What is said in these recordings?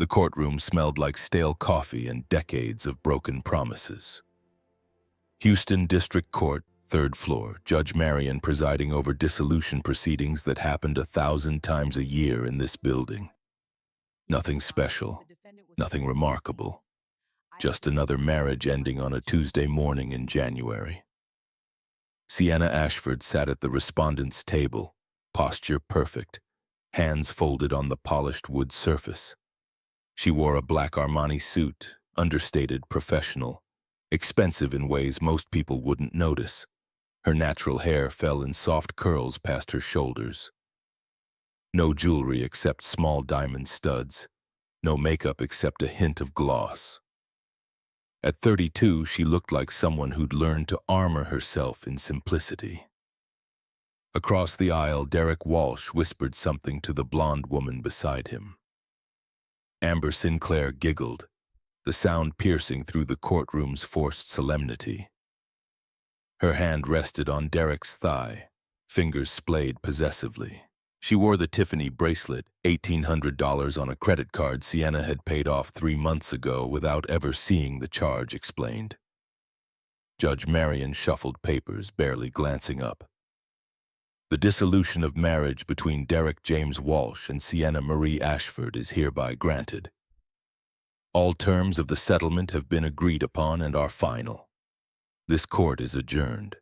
The courtroom smelled like stale coffee and decades of broken promises. Houston District Court, third floor, Judge Marion presiding over dissolution proceedings that happened 1,000 times a year in this building. Nothing special, nothing remarkable. Just another marriage ending on a Tuesday morning in January. Sienna Ashford sat at the respondent's table, posture perfect, hands folded on the polished wood surface. She wore a black Armani suit, understated, professional, expensive in ways most people wouldn't notice. Her natural hair fell in soft curls past her shoulders. No jewelry except small diamond studs, no makeup except a hint of gloss. At 32, she looked like someone who'd learned to armor herself in simplicity. Across the aisle, Derek Walsh whispered something to the blonde woman beside him. Amber Sinclair giggled, the sound piercing through the courtroom's forced solemnity. Her hand rested on Derek's thigh, fingers splayed possessively. She wore the Tiffany bracelet, $1,800 on a credit card Sienna had paid off 3 months ago without ever seeing the charge explained. Judge Marion shuffled papers, barely glancing up. The dissolution of marriage between Derek James Walsh and Sienna Marie Ashford is hereby granted. All terms of the settlement have been agreed upon and are final. This court is adjourned.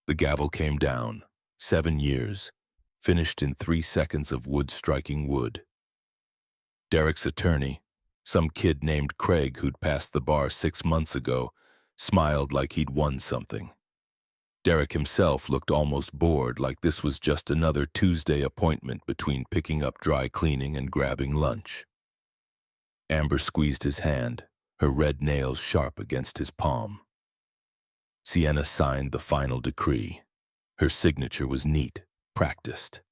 The gavel came down, 7 years, finished in 3 seconds of wood striking wood. Derek's attorney, some kid named Craig who'd passed the bar 6 months ago, smiled like he'd won something. Derek himself looked almost bored, like this was just another Tuesday appointment between picking up dry cleaning and grabbing lunch. Amber squeezed his hand, her red nails sharp against his palm. Sienna signed the final decree. Her signature was neat, practiced.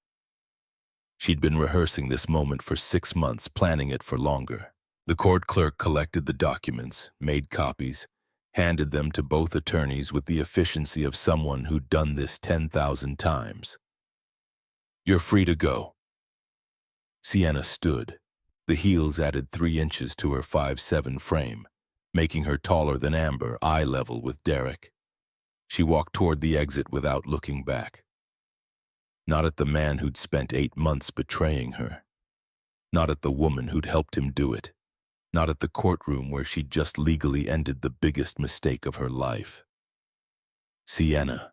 She'd been rehearsing this moment for 6 months, planning it for longer. The court clerk collected the documents, made copies, handed them to both attorneys with the efficiency of someone who'd done this 10,000 times. "You're free to go." Sienna stood. The heels added 3 inches to her 5'7" frame, making her taller than Amber, eye level with Derek. She walked toward the exit without looking back. Not at the man who'd spent 8 months betraying her. Not at the woman who'd helped him do it. Not at the courtroom where she'd just legally ended the biggest mistake of her life. "Sienna."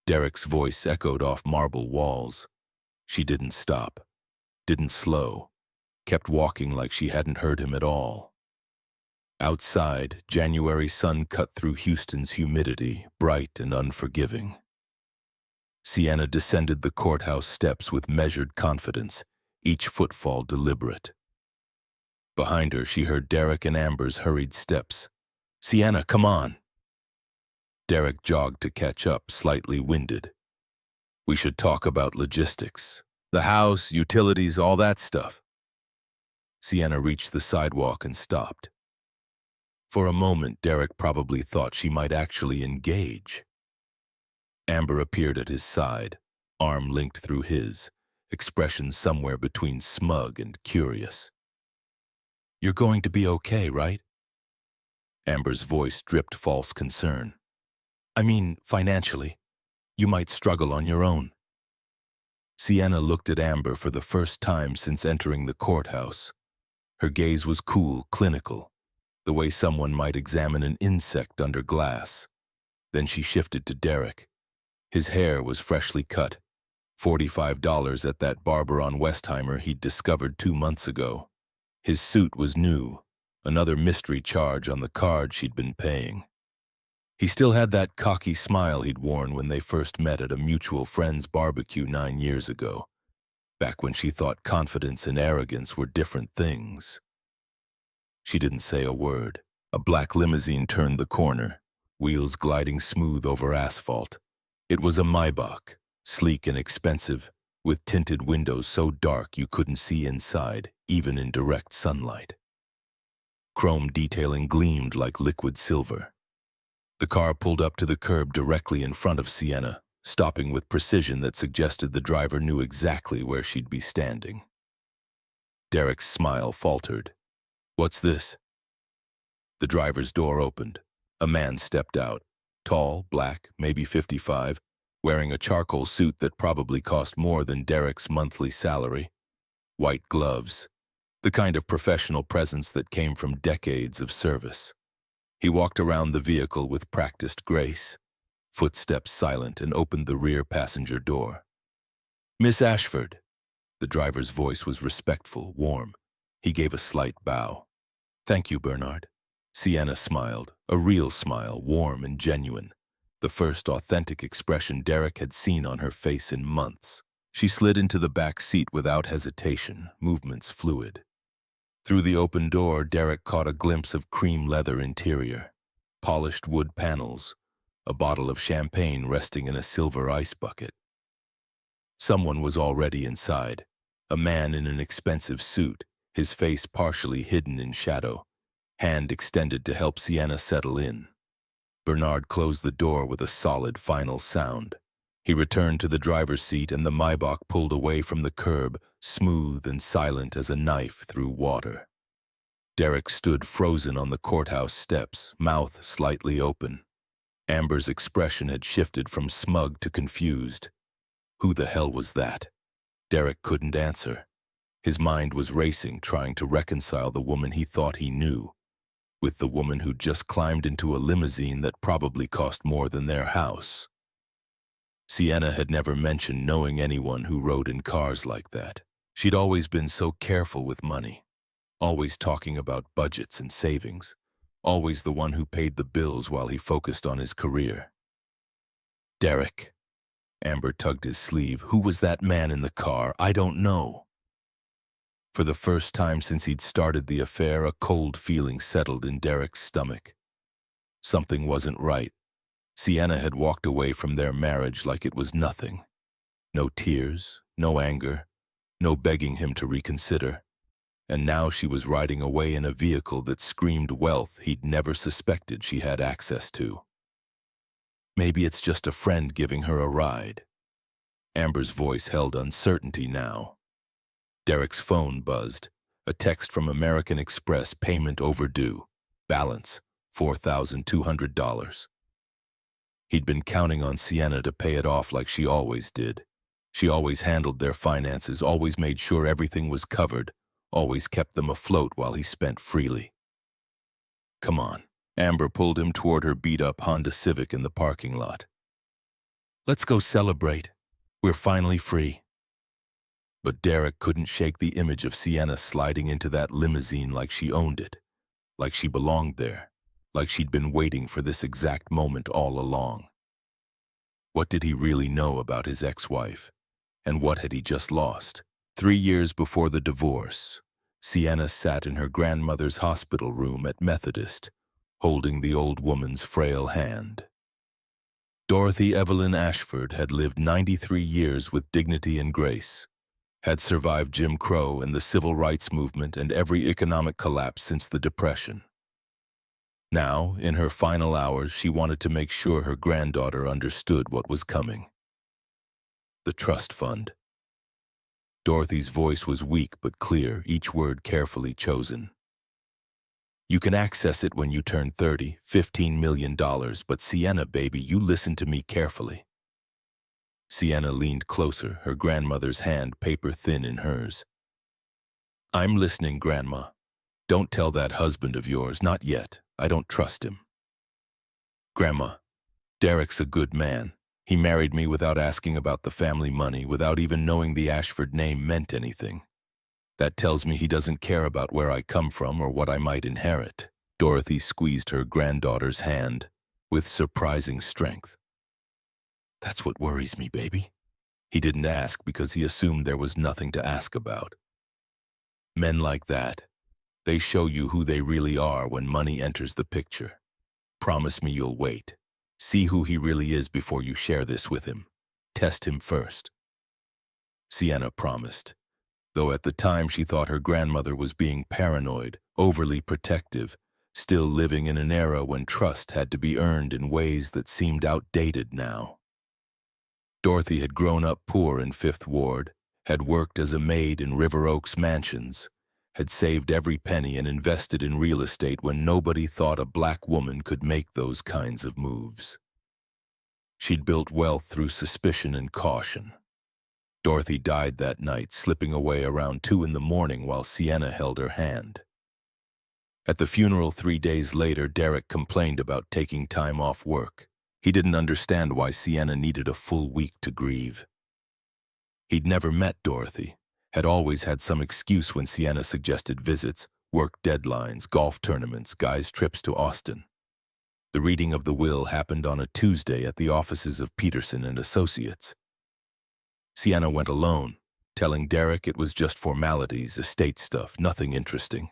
Derek's voice echoed off marble walls. She didn't stop, didn't slow, kept walking like she hadn't heard him at all. Outside, January sun cut through Houston's humidity, bright and unforgiving. Sienna descended the courthouse steps with measured confidence, each footfall deliberate. Behind her, she heard Derek and Amber's hurried steps. "Sienna, come on." Derek jogged to catch up, slightly winded. "We should talk about logistics. The house, utilities, all that stuff." Sienna reached the sidewalk and stopped. For a moment, Derek probably thought she might actually engage. Amber appeared at his side, arm linked through his, expression somewhere between smug and curious. "You're going to be okay, right?" Amber's voice dripped false concern. "I mean, financially. You might struggle on your own." Sienna looked at Amber for the first time since entering the courthouse. Her gaze was cool, clinical, the way someone might examine an insect under glass. Then she shifted to Derek. His hair was freshly cut, $45 at that barber on Westheimer he'd discovered 2 months ago. His suit was new, another mystery charge on the card she'd been paying. He still had that cocky smile he'd worn when they first met at a mutual friend's barbecue 9 years ago, back when she thought confidence and arrogance were different things. She didn't say a word. A black limousine turned the corner, wheels gliding smooth over asphalt. It was a Maybach, sleek and expensive, with tinted windows so dark you couldn't see inside, even in direct sunlight. Chrome detailing gleamed like liquid silver. The car pulled up to the curb directly in front of Sienna, stopping with precision that suggested the driver knew exactly where she'd be standing. Derek's smile faltered. "What's this?" The driver's door opened. A man stepped out. Tall, black, maybe 55, wearing a charcoal suit that probably cost more than Derek's monthly salary. White gloves. The kind of professional presence that came from decades of service. He walked around the vehicle with practiced grace, footsteps silent, and opened the rear passenger door. "Miss Ashford." The driver's voice was respectful, warm. He gave a slight bow. "Thank you, Bernard." Sienna smiled, a real smile, warm and genuine. The first authentic expression Derek had seen on her face in months. She slid into the back seat without hesitation, movements fluid. Through the open door, Derek caught a glimpse of cream leather interior, polished wood panels, a bottle of champagne resting in a silver ice bucket. Someone was already inside, a man in an expensive suit, his face partially hidden in shadow, hand extended to help Sienna settle in. Bernard closed the door with a solid final sound. He returned to the driver's seat and the Maybach pulled away from the curb, smooth and silent as a knife through water. Derek stood frozen on the courthouse steps, mouth slightly open. Amber's expression had shifted from smug to confused. Who the hell was that? Derek couldn't answer. His mind was racing, trying to reconcile the woman he thought he knew with the woman who'd just climbed into a limousine that probably cost more than their house. Sienna had never mentioned knowing anyone who rode in cars like that. She'd always been so careful with money, always talking about budgets and savings, always the one who paid the bills while he focused on his career. "Derek." Amber tugged his sleeve. "Who was that man in the car? I don't know." For the first time since he'd started the affair, a cold feeling settled in Derek's stomach. Something wasn't right. Sienna had walked away from their marriage like it was nothing. No tears, no anger, no begging him to reconsider. And now she was riding away in a vehicle that screamed wealth he'd never suspected she had access to. Maybe it's just a friend giving her a ride. Amber's voice held uncertainty now. Derek's phone buzzed. A text from American Express, payment overdue. Balance, $4,200. He'd been counting on Sienna to pay it off like she always did. She always handled their finances, always made sure everything was covered, always kept them afloat while he spent freely. "Come on." Amber pulled him toward her beat-up Honda Civic in the parking lot. "Let's go celebrate. We're finally free." But Derek couldn't shake the image of Sienna sliding into that limousine like she owned it, like she belonged there, like she'd been waiting for this exact moment all along. What did he really know about his ex-wife? And what had he just lost? 3 years before the divorce, Sienna sat in her grandmother's hospital room at Methodist, holding the old woman's frail hand. Dorothy Evelyn Ashford had lived 93 years with dignity and grace, had survived Jim Crow and the civil rights movement and every economic collapse since the Depression. Now, in her final hours, she wanted to make sure her granddaughter understood what was coming. The trust fund. Dorothy's voice was weak but clear, each word carefully chosen. "You can access it when you turn 30, $15 million, but Sienna, baby, you listen to me carefully." Sienna leaned closer, her grandmother's hand paper-thin in hers. "I'm listening, Grandma. Don't tell that husband of yours, not yet. I don't trust him." "Grandma, Derek's a good man. He married me without asking about the family money, without even knowing the Ashford name meant anything. That tells me he doesn't care about where I come from or what I might inherit." Dorothy squeezed her granddaughter's hand with surprising strength. "That's what worries me, baby." He didn't ask because he assumed there was nothing to ask about. Men like that, they show you who they really are when money enters the picture. Promise me you'll wait. See who he really is before you share this with him. Test him first. Sienna promised, though at the time she thought her grandmother was being paranoid, overly protective, still living in an era when trust had to be earned in ways that seemed outdated now. Dorothy had grown up poor in Fifth Ward, had worked as a maid in River Oaks mansions, had saved every penny and invested in real estate when nobody thought a black woman could make those kinds of moves. She'd built wealth through suspicion and caution. Dorothy died that night, slipping away around 2 in the morning while Sienna held her hand. At the funeral 3 days later, Derek complained about taking time off work. He didn't understand why Sienna needed a full week to grieve. He'd never met Dorothy, had always had some excuse when Sienna suggested visits, work deadlines, golf tournaments, guys' trips to Austin. The reading of the will happened on a Tuesday at the offices of Peterson and Associates. Sienna went alone, telling Derek it was just formalities, estate stuff, nothing interesting.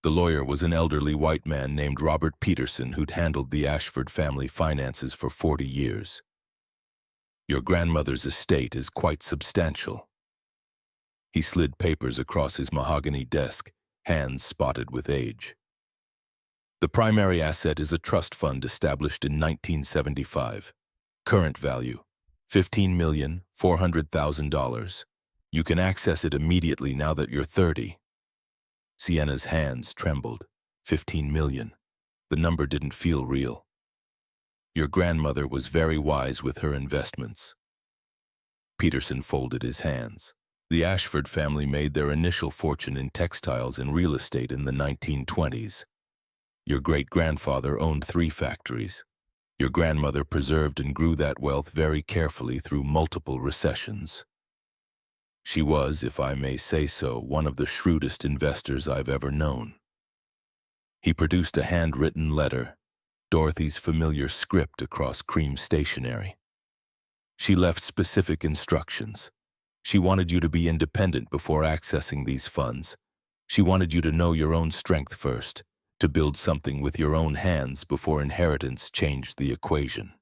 The lawyer was an elderly white man named Robert Peterson who'd handled the Ashford family finances for 40 years. Your grandmother's estate is quite substantial. He slid papers across his mahogany desk, hands spotted with age. The primary asset is a trust fund established in 1975. Current value, $15,400,000. You can access it immediately now that you're 30. Sienna's hands trembled. 15 million. The number didn't feel real. Your grandmother was very wise with her investments. Peterson folded his hands. The Ashford family made their initial fortune in textiles and real estate in the 1920s. Your great-grandfather owned 3 factories. Your grandmother preserved and grew that wealth very carefully through multiple recessions. She was, if I may say so, one of the shrewdest investors I've ever known. He produced a handwritten letter, Dorothy's familiar script across cream stationery. She left specific instructions. She wanted you to be independent before accessing these funds. She wanted you to know your own strength first, to build something with your own hands before inheritance changed the equation.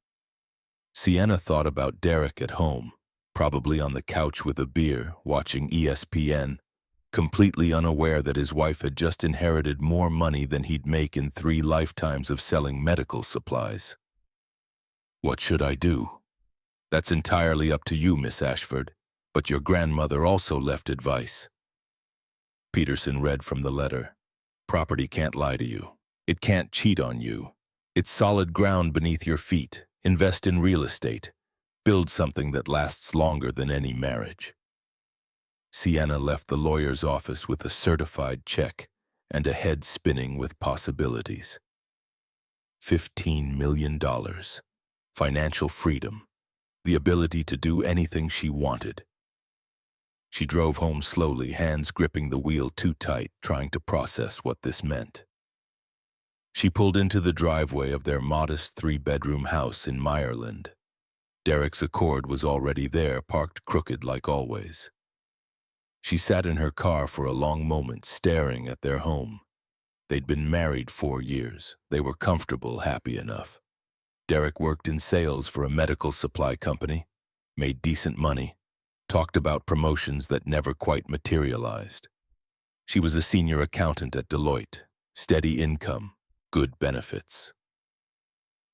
Sienna thought about Derek at home, probably on the couch with a beer, watching ESPN, completely unaware that his wife had just inherited more money than he'd make in 3 lifetimes of selling medical supplies. What should I do? That's entirely up to you, Miss Ashford, but your grandmother also left advice. Peterson read from the letter. Property can't lie to you. It can't cheat on you. It's solid ground beneath your feet. Invest in real estate. Build something that lasts longer than any marriage. Sienna left the lawyer's office with a certified check and a head spinning with possibilities. $15 million. Financial freedom. The ability to do anything she wanted. She drove home slowly, hands gripping the wheel too tight, trying to process what this meant. She pulled into the driveway of their modest 3-bedroom house in Meyerland. Derek's Accord was already there, parked crooked like always. She sat in her car for a long moment, staring at their home. They'd been married 4 years. They were comfortable, happy enough. Derek worked in sales for a medical supply company, made decent money, talked about promotions that never quite materialized. She was a senior accountant at Deloitte, steady income, good benefits.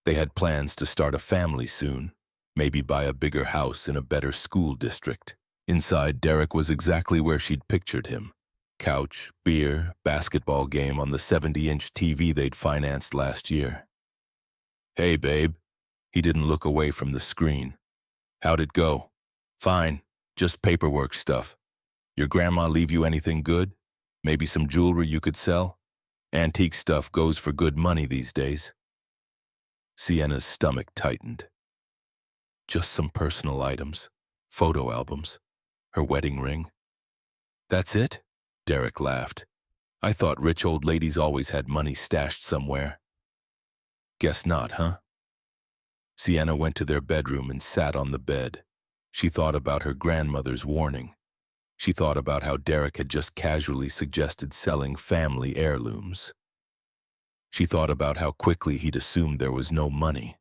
They had plans to start a family soon, maybe buy a bigger house in a better school district. Inside, Derek was exactly where she'd pictured him. Couch, beer, basketball game on the 70-inch TV they'd financed last year. Hey, babe. He didn't look away from the screen. How'd it go? Fine. Just paperwork stuff. Your grandma leave you anything good? Maybe some jewelry you could sell? Antique stuff goes for good money these days. Sienna's stomach tightened. Just some personal items, photo albums, her wedding ring. That's it? Derek laughed. I thought rich old ladies always had money stashed somewhere. Guess not, huh? Sienna went to their bedroom and sat on the bed. She thought about her grandmother's warning. She thought about how Derek had just casually suggested selling family heirlooms. She thought about how quickly he'd assumed there was no money,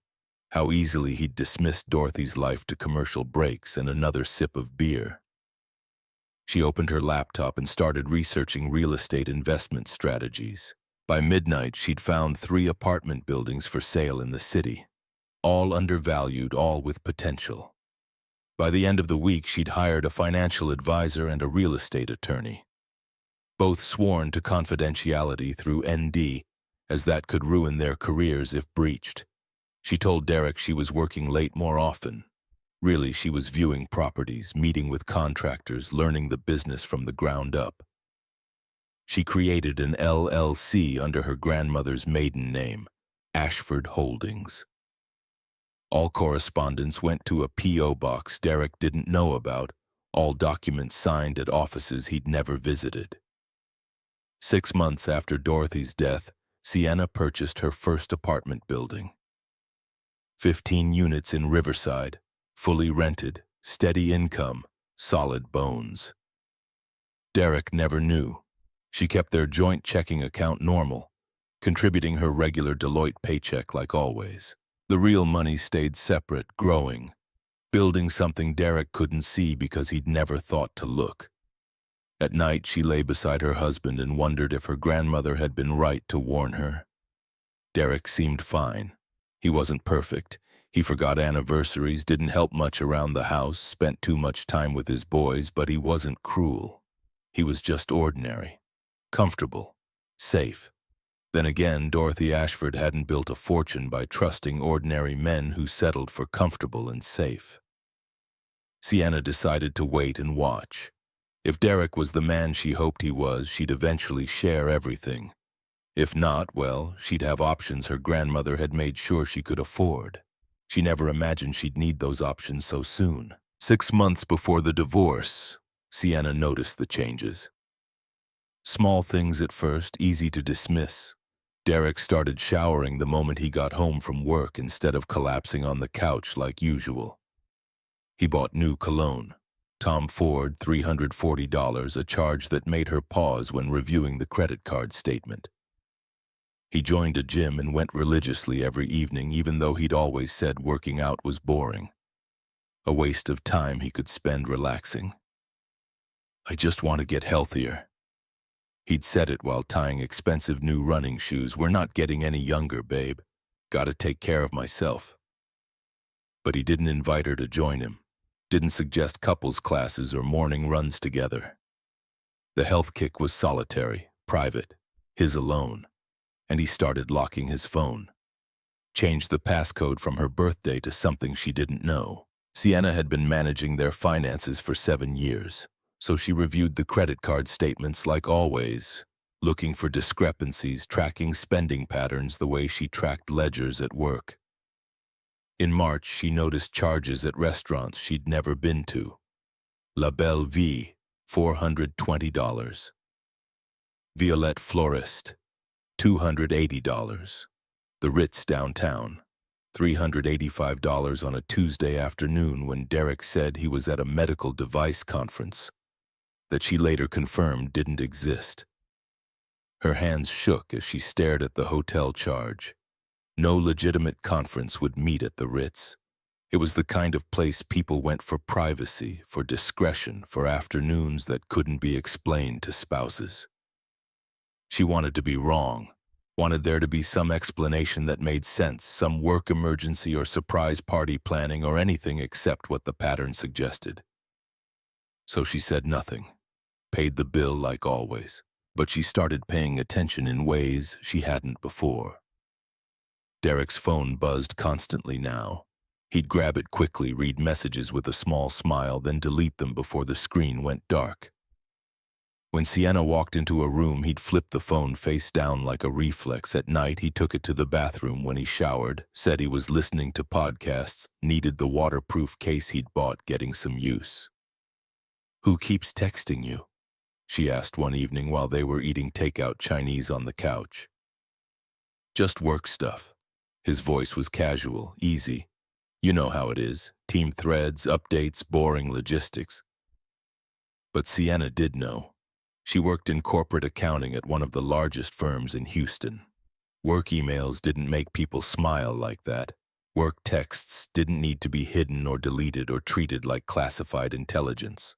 how easily he'd dismissed Dorothy's life to commercial breaks and another sip of beer. She opened her laptop and started researching real estate investment strategies. By midnight, she'd found 3 apartment buildings for sale in the city, all undervalued, all with potential. By the end of the week, she'd hired a financial advisor and a real estate attorney. both sworn to confidentiality through ND, as that could ruin their careers if breached. She told Derek she was working late more often. Really, she was viewing properties, meeting with contractors, learning the business from the ground up. She created an LLC under her grandmother's maiden name, Ashford Holdings. All correspondence went to a P.O. box Derek didn't know about, all documents signed at offices he'd never visited. 6 months after Dorothy's death, Sienna purchased her first apartment building. 15 units in Riverside, fully rented, steady income, solid bones. Derek never knew. She kept their joint checking account normal, contributing her regular Deloitte paycheck like always. The real money stayed separate, growing, building something Derek couldn't see because he'd never thought to look. At night, she lay beside her husband and wondered if her grandmother had been right to warn her. Derek seemed fine. He wasn't perfect. He forgot anniversaries, didn't help much around the house, spent too much time with his boys, but he wasn't cruel. He was just ordinary, comfortable, safe. Then again, Dorothy Ashford hadn't built a fortune by trusting ordinary men who settled for comfortable and safe. Sienna decided to wait and watch. If Derek was the man she hoped he was, she'd eventually share everything. If not, well, she'd have options her grandmother had made sure she could afford. She never imagined she'd need those options so soon. 6 months before the divorce, Sienna noticed the changes. Small things at first, easy to dismiss. Derek started showering the moment he got home from work instead of collapsing on the couch like usual. He bought new cologne. Tom Ford, $340, a charge that made her pause when reviewing the credit card statement. He joined a gym and went religiously every evening, even though he'd always said working out was boring. A waste of time he could spend relaxing. "I just want to get healthier." He'd said it while tying expensive new running shoes. "We're not getting any younger, babe. Gotta take care of myself." But he didn't invite her to join him. Didn't suggest couples classes or morning runs together. The health kick was solitary, private, his alone, and he started locking his phone. Changed the passcode from her birthday to something she didn't know. Sienna had been managing their finances for 7 years, so she reviewed the credit card statements like always, looking for discrepancies, tracking spending patterns the way she tracked ledgers at work. In March, she noticed charges at restaurants she'd never been to. La Belle Vie, $420. Violette Florist, $280. The Ritz downtown, $385 on a Tuesday afternoon when Derek said he was at a medical device conference that she later confirmed didn't exist. Her hands shook as she stared at the hotel charge. No legitimate conference would meet at the Ritz. It was the kind of place people went for privacy, for discretion, for afternoons that couldn't be explained to spouses. She wanted to be wrong, wanted there to be some explanation that made sense, some work emergency or surprise party planning or anything except what the pattern suggested. So she said nothing, paid the bill like always, but she started paying attention in ways she hadn't before. Derek's phone buzzed constantly now. He'd grab it quickly, read messages with a small smile, then delete them before the screen went dark. When Sienna walked into a room, he'd flip the phone face down like a reflex. At night, he took it to the bathroom when he showered, said he was listening to podcasts, needed the waterproof case he'd bought getting some use. "Who keeps texting you?" she asked one evening while they were eating takeout Chinese on the couch. "Just work stuff." His voice was casual, easy. You know how it is, team threads, updates, boring logistics. But Sienna did know. She worked in corporate accounting at one of the largest firms in Houston. Work emails didn't make people smile like that. Work texts didn't need to be hidden or deleted or treated like classified intelligence.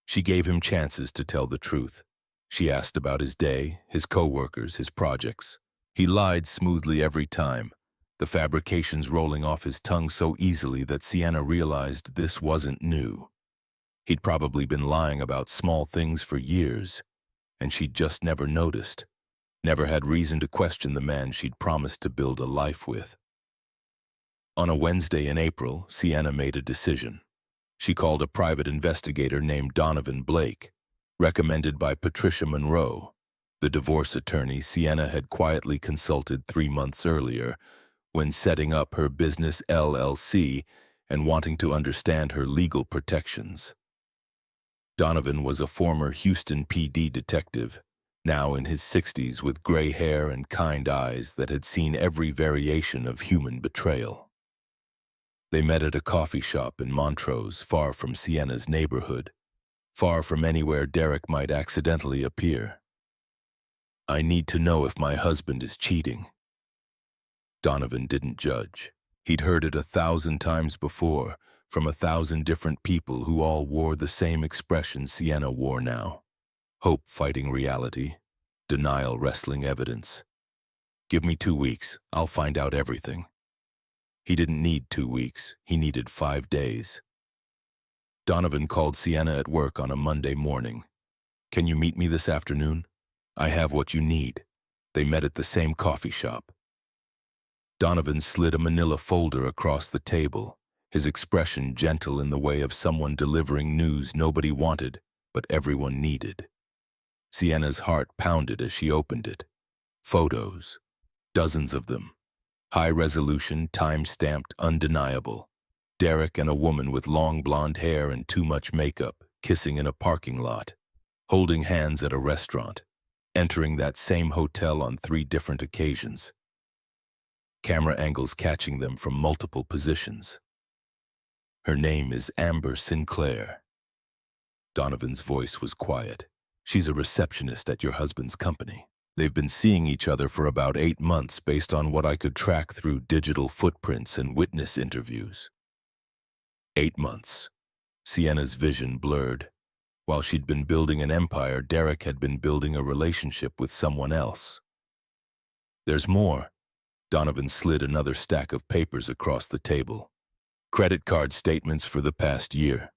She gave him chances to tell the truth. She asked about his day, his coworkers, his projects. He lied smoothly every time, the fabrications rolling off his tongue so easily that Sienna realized this wasn't new. He'd probably been lying about small things for years, and she'd just never noticed, never had reason to question the man she'd promised to build a life with. On a Wednesday in April, Sienna made a decision. She called a private investigator named Donovan Blake, recommended by Patricia Monroe, the divorce attorney Sienna had quietly consulted 3 months earlier when setting up her business LLC and wanting to understand her legal protections. Donovan was a former Houston PD detective, now in his 60s with gray hair and kind eyes that had seen every variation of human betrayal. They met at a coffee shop in Montrose, far from Sienna's neighborhood, far from anywhere Derek might accidentally appear. "I need to know if my husband is cheating." Donovan didn't judge. He'd heard it 1,000 times before, from 1,000 different people who all wore the same expression Sienna wore now. Hope fighting reality, denial wrestling evidence. "Give me 2 weeks, I'll find out everything." He didn't need 2 weeks, he needed 5 days. Donovan called Sienna at work on a Monday morning. "Can you meet me this afternoon? I have what you need." They met at the same coffee shop. Donovan slid a manila folder across the table, his expression gentle in the way of someone delivering news nobody wanted, but everyone needed. Sienna's heart pounded as she opened it. Photos, dozens of them. High-resolution, time-stamped, undeniable. Derek and a woman with long blonde hair and too much makeup, kissing in a parking lot, holding hands at a restaurant, entering that same hotel on 3 different occasions. Camera angles catching them from multiple positions. "Her name is Amber Sinclair." Donovan's voice was quiet. "She's a receptionist at your husband's company. They've been seeing each other for about 8 months based on what I could track through digital footprints and witness interviews." 8 months. Sienna's vision blurred. While she'd been building an empire, Derek had been building a relationship with someone else. "There's more." Donovan slid another stack of papers across the table. "Credit card statements for the past year.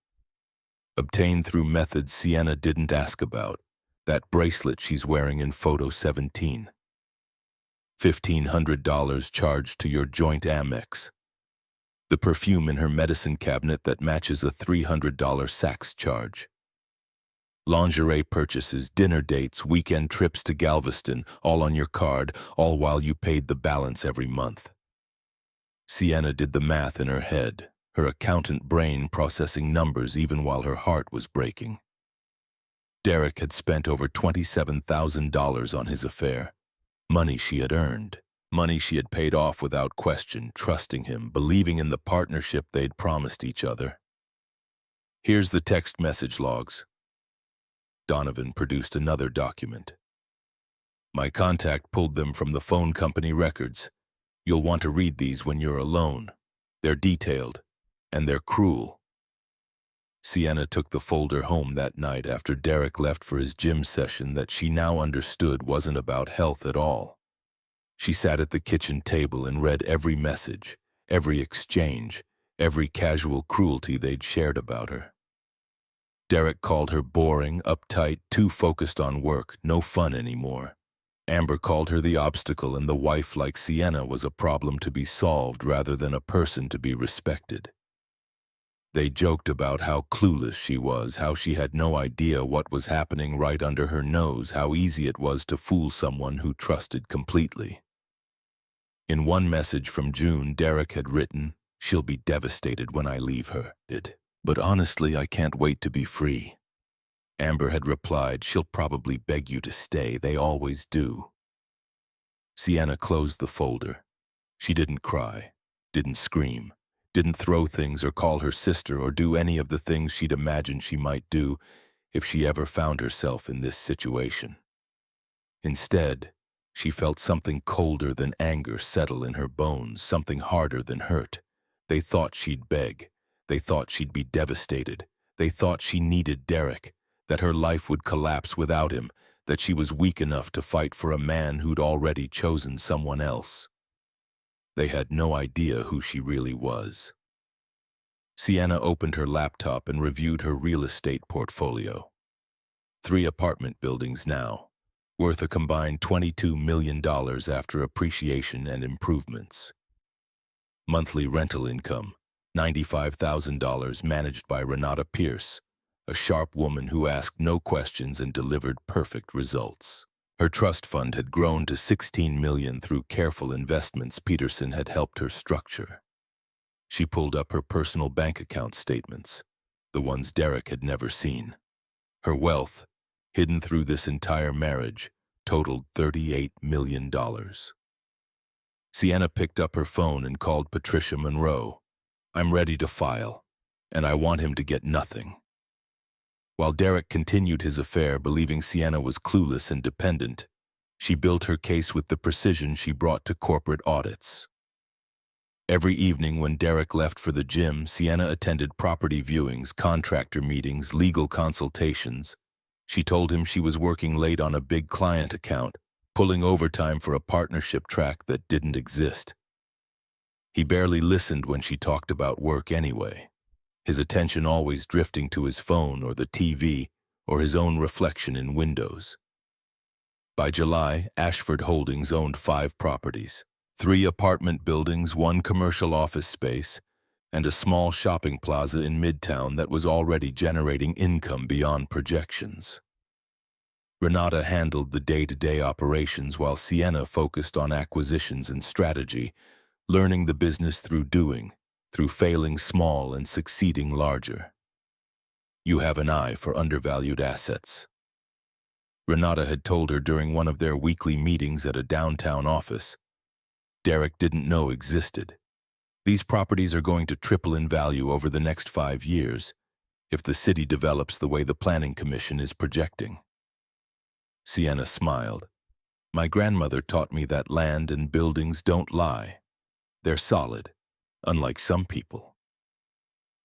Obtained through methods Sienna didn't ask about. That bracelet she's wearing in photo 17. $1,500 charged to your joint Amex. The perfume in her medicine cabinet that matches a $300 Saks charge. Lingerie purchases, dinner dates, weekend trips to Galveston, all on your card, all while you paid the balance every month." Sienna did the math in her head, her accountant brain processing numbers even while her heart was breaking. Derek had spent over $27,000 on his affair. Money she had earned. Money she had paid off without question, trusting him, believing in the partnership they'd promised each other. "Here's the text message logs." Donovan produced another document. "My contact pulled them from the phone company records. You'll want to read these when you're alone. They're detailed, and they're cruel." Sienna took the folder home that night after Derek left for his gym session that she now understood wasn't about health at all. She sat at the kitchen table and read every message, every exchange, every casual cruelty they'd shared about her. Derek called her boring, uptight, too focused on work, no fun anymore. Amber called her the obstacle, and the wife like Sienna was a problem to be solved rather than a person to be respected. They joked about how clueless she was, how she had no idea what was happening right under her nose, how easy it was to fool someone who trusted completely. In one message from June, Derek had written, "She'll be devastated when I leave her. But honestly, I can't wait to be free." Amber had replied, "She'll probably beg you to stay. They always do." Sienna closed the folder. She didn't cry, didn't scream, didn't throw things or call her sister or do any of the things she'd imagined she might do if she ever found herself in this situation. Instead, she felt something colder than anger settle in her bones, something harder than hurt. They thought she'd beg. They thought she'd be devastated. They thought she needed Derek, that her life would collapse without him, that she was weak enough to fight for a man who'd already chosen someone else. They had no idea who she really was. Sienna opened her laptop and reviewed her real estate portfolio. 3 apartment buildings now, worth a combined $22 million after appreciation and improvements. Monthly rental income, $95,000, managed by Renata Pierce, a sharp woman who asked no questions and delivered perfect results. Her trust fund had grown to $16 million through careful investments Peterson had helped her structure. She pulled up her personal bank account statements, the ones Derek had never seen. Her wealth, hidden through this entire marriage, totaled $38 million. Sienna picked up her phone and called Patricia Monroe. "I'm ready to file, and I want him to get nothing." While Derek continued his affair, believing Sienna was clueless and dependent, she built her case with the precision she brought to corporate audits. Every evening when Derek left for the gym, Sienna attended property viewings, contractor meetings, legal consultations. She told him she was working late on a big client account, pulling overtime for a partnership track that didn't exist. He barely listened when she talked about work anyway, his attention always drifting to his phone or the TV or his own reflection in windows. By July, Ashford Holdings owned 5 properties, 3 apartment buildings, 1 commercial office space, and a small shopping plaza in Midtown that was already generating income beyond projections. Renata handled the day-to-day operations while Sienna focused on acquisitions and strategy, learning the business through doing, through failing small and succeeding larger. "You have an eye for undervalued assets," Renata had told her during one of their weekly meetings at a downtown office Derek didn't know existed. "These properties are going to triple in value over the next 5 years, if the city develops the way the Planning Commission is projecting." Sienna smiled. "My grandmother taught me that land and buildings don't lie. They're solid, unlike some people."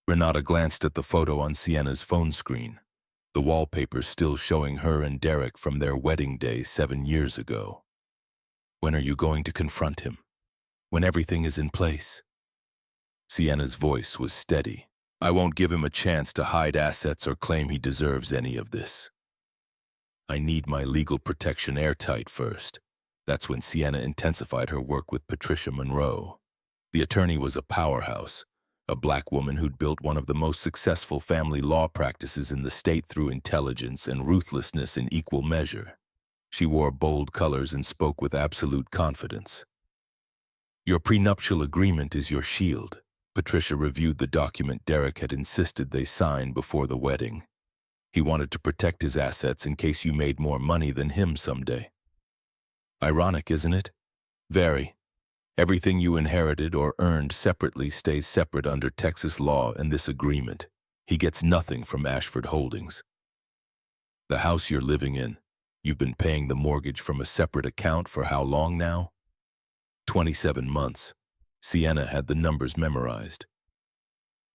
Renata glanced at the photo on Sienna's phone screen, the wallpaper still showing her and Derek from their wedding day 7 years ago. "When are you going to confront him? When everything is in place?" Sienna's voice was steady. "I won't give him a chance to hide assets or claim he deserves any of this. I need my legal protection airtight first." That's when Sienna intensified her work with Patricia Monroe. The attorney was a powerhouse, a black woman who'd built one of the most successful family law practices in the state through intelligence and ruthlessness in equal measure. She wore bold colors and spoke with absolute confidence. "Your prenuptial agreement is your shield." Patricia reviewed the document Derek had insisted they sign before the wedding. He wanted to protect his assets in case you made more money than him someday. "Ironic, isn't it?" "Very. Everything you inherited or earned separately stays separate under Texas law and this agreement. He gets nothing from Ashford Holdings. The house you're living in, you've been paying the mortgage from a separate account for how long now?" 27 months. Sienna had the numbers memorized.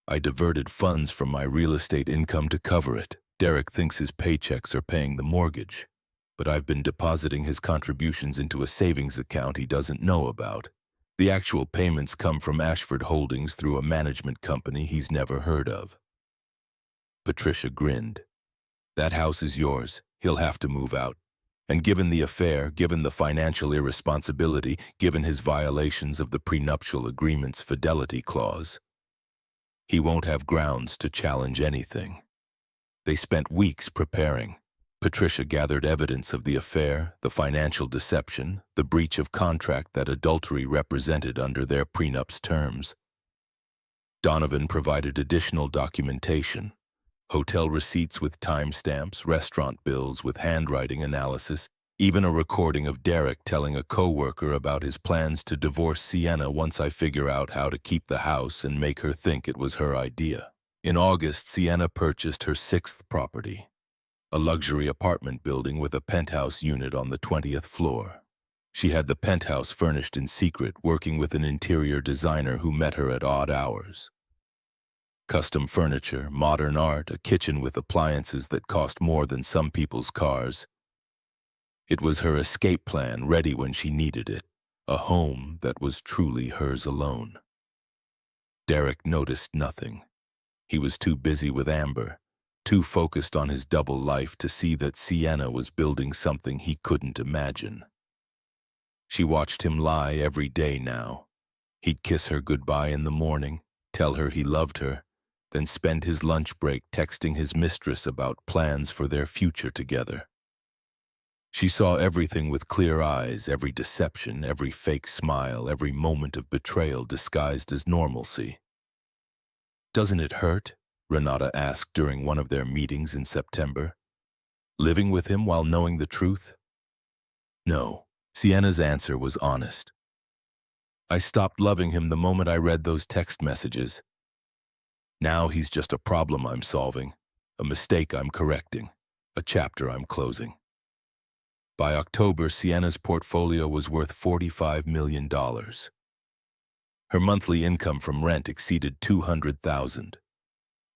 "I diverted funds from my real estate income to cover it. Derek thinks his paychecks are paying the mortgage, but I've been depositing his contributions into a savings account he doesn't know about. The actual payments come from Ashford Holdings through a management company he's never heard of." Patricia grinned. "That house is yours. He'll have to move out. And given the affair, given the financial irresponsibility, given his violations of the prenuptial agreement's fidelity clause, he won't have grounds to challenge anything." They spent weeks preparing. Patricia gathered evidence of the affair, the financial deception, the breach of contract that adultery represented under their prenup's terms. Donovan provided additional documentation, hotel receipts with timestamps, restaurant bills with handwriting analysis, even a recording of Derek telling a coworker about his plans to divorce Sienna once I figure out how to keep the house and make her think it was her idea. In August, Sienna purchased her 6th property, a luxury apartment building with a penthouse unit on the 20th floor. She had the penthouse furnished in secret, working with an interior designer who met her at odd hours. Custom furniture, modern art, a kitchen with appliances that cost more than some people's cars. It was her escape plan, ready when she needed it, a home that was truly hers alone. Derek noticed nothing. He was too busy with Amber, too focused on his double life to see that Sienna was building something he couldn't imagine. She watched him lie every day now. He'd kiss her goodbye in the morning, tell her he loved her, then spend his lunch break texting his mistress about plans for their future together. She saw everything with clear eyes, every deception, every fake smile, every moment of betrayal disguised as normalcy. "Doesn't it hurt?" Renata asked during one of their meetings in September. "Living with him while knowing the truth?" No. Sienna's answer was honest. "I stopped loving him the moment I read those text messages. Now he's just a problem I'm solving, a mistake I'm correcting, a chapter I'm closing." By October, Sienna's portfolio was worth $45 million. Her monthly income from rent exceeded $200,000.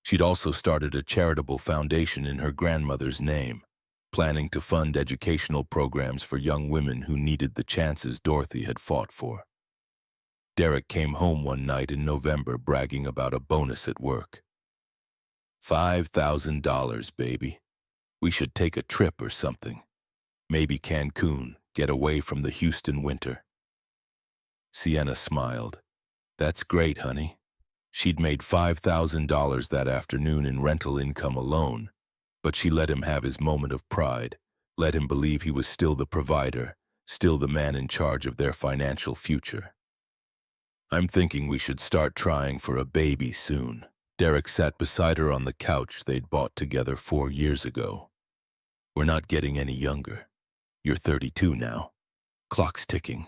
She'd also started a charitable foundation in her grandmother's name, planning to fund educational programs for young women who needed the chances Dorothy had fought for. Derek came home one night in November bragging about a bonus at work. $5,000, baby. We should take a trip or something. Maybe Cancun, get away from the Houston winter." Sienna smiled. "That's great, honey." She'd made $5,000 that afternoon in rental income alone, but she let him have his moment of pride, let him believe he was still the provider, still the man in charge of their financial future. "I'm thinking we should start trying for a baby soon." Derek sat beside her on the couch they'd bought together 4 years ago. "We're not getting any younger. You're 32 now. Clock's ticking."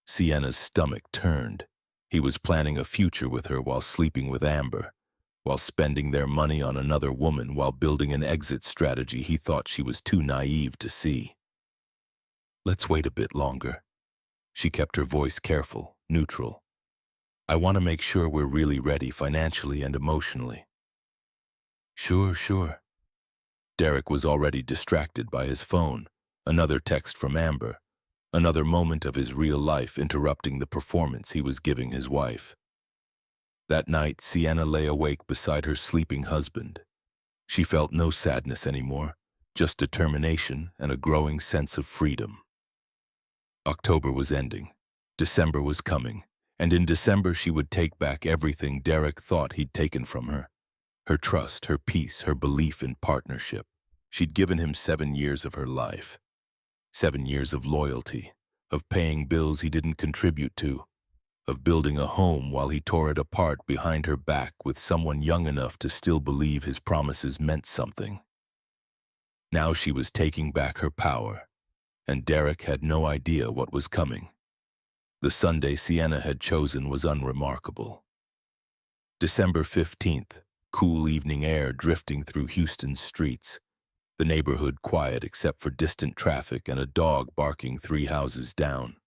Sienna's stomach turned. He was planning a future with her while sleeping with Amber, while spending their money on another woman, while building an exit strategy he thought she was too naive to see. "Let's wait a bit longer." She kept her voice careful, neutral. "I want to make sure we're really ready financially and emotionally." Sure. Derek was already distracted by his phone. Another text from Amber. Another moment of his real life interrupting the performance he was giving his wife. That night, Sienna lay awake beside her sleeping husband. She felt no sadness anymore, just determination and a growing sense of freedom. October was ending. December was coming, and in December she would take back everything Derek thought he'd taken from her. Her trust, her peace, her belief in partnership. She'd given him 7 years of her life. 7 years of loyalty, of paying bills he didn't contribute to, of building a home while he tore it apart behind her back with someone young enough to still believe his promises meant something. Now she was taking back her power, and Derek had no idea what was coming. The Sunday Sienna had chosen was unremarkable. December 15th, cool evening air drifting through Houston's streets. The neighborhood quiet except for distant traffic and a dog barking 3 houses down.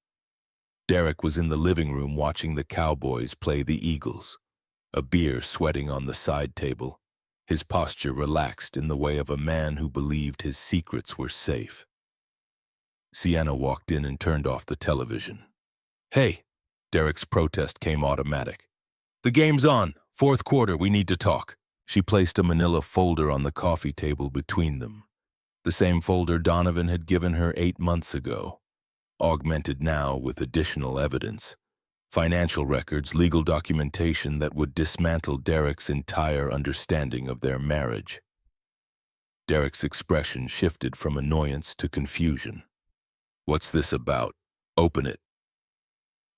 Derek was in the living room watching the Cowboys play the Eagles, a beer sweating on the side table, his posture relaxed in the way of a man who believed his secrets were safe. Sienna walked in and turned off the television. "Hey!" Derek's protest came automatic. "The game's on. 4th quarter, we need to talk." She placed a manila folder on the coffee table between them. The same folder Donovan had given her 8 months ago, augmented now with additional evidence. Financial records, legal documentation that would dismantle Derek's entire understanding of their marriage. Derek's expression shifted from annoyance to confusion. "What's this about? Open it."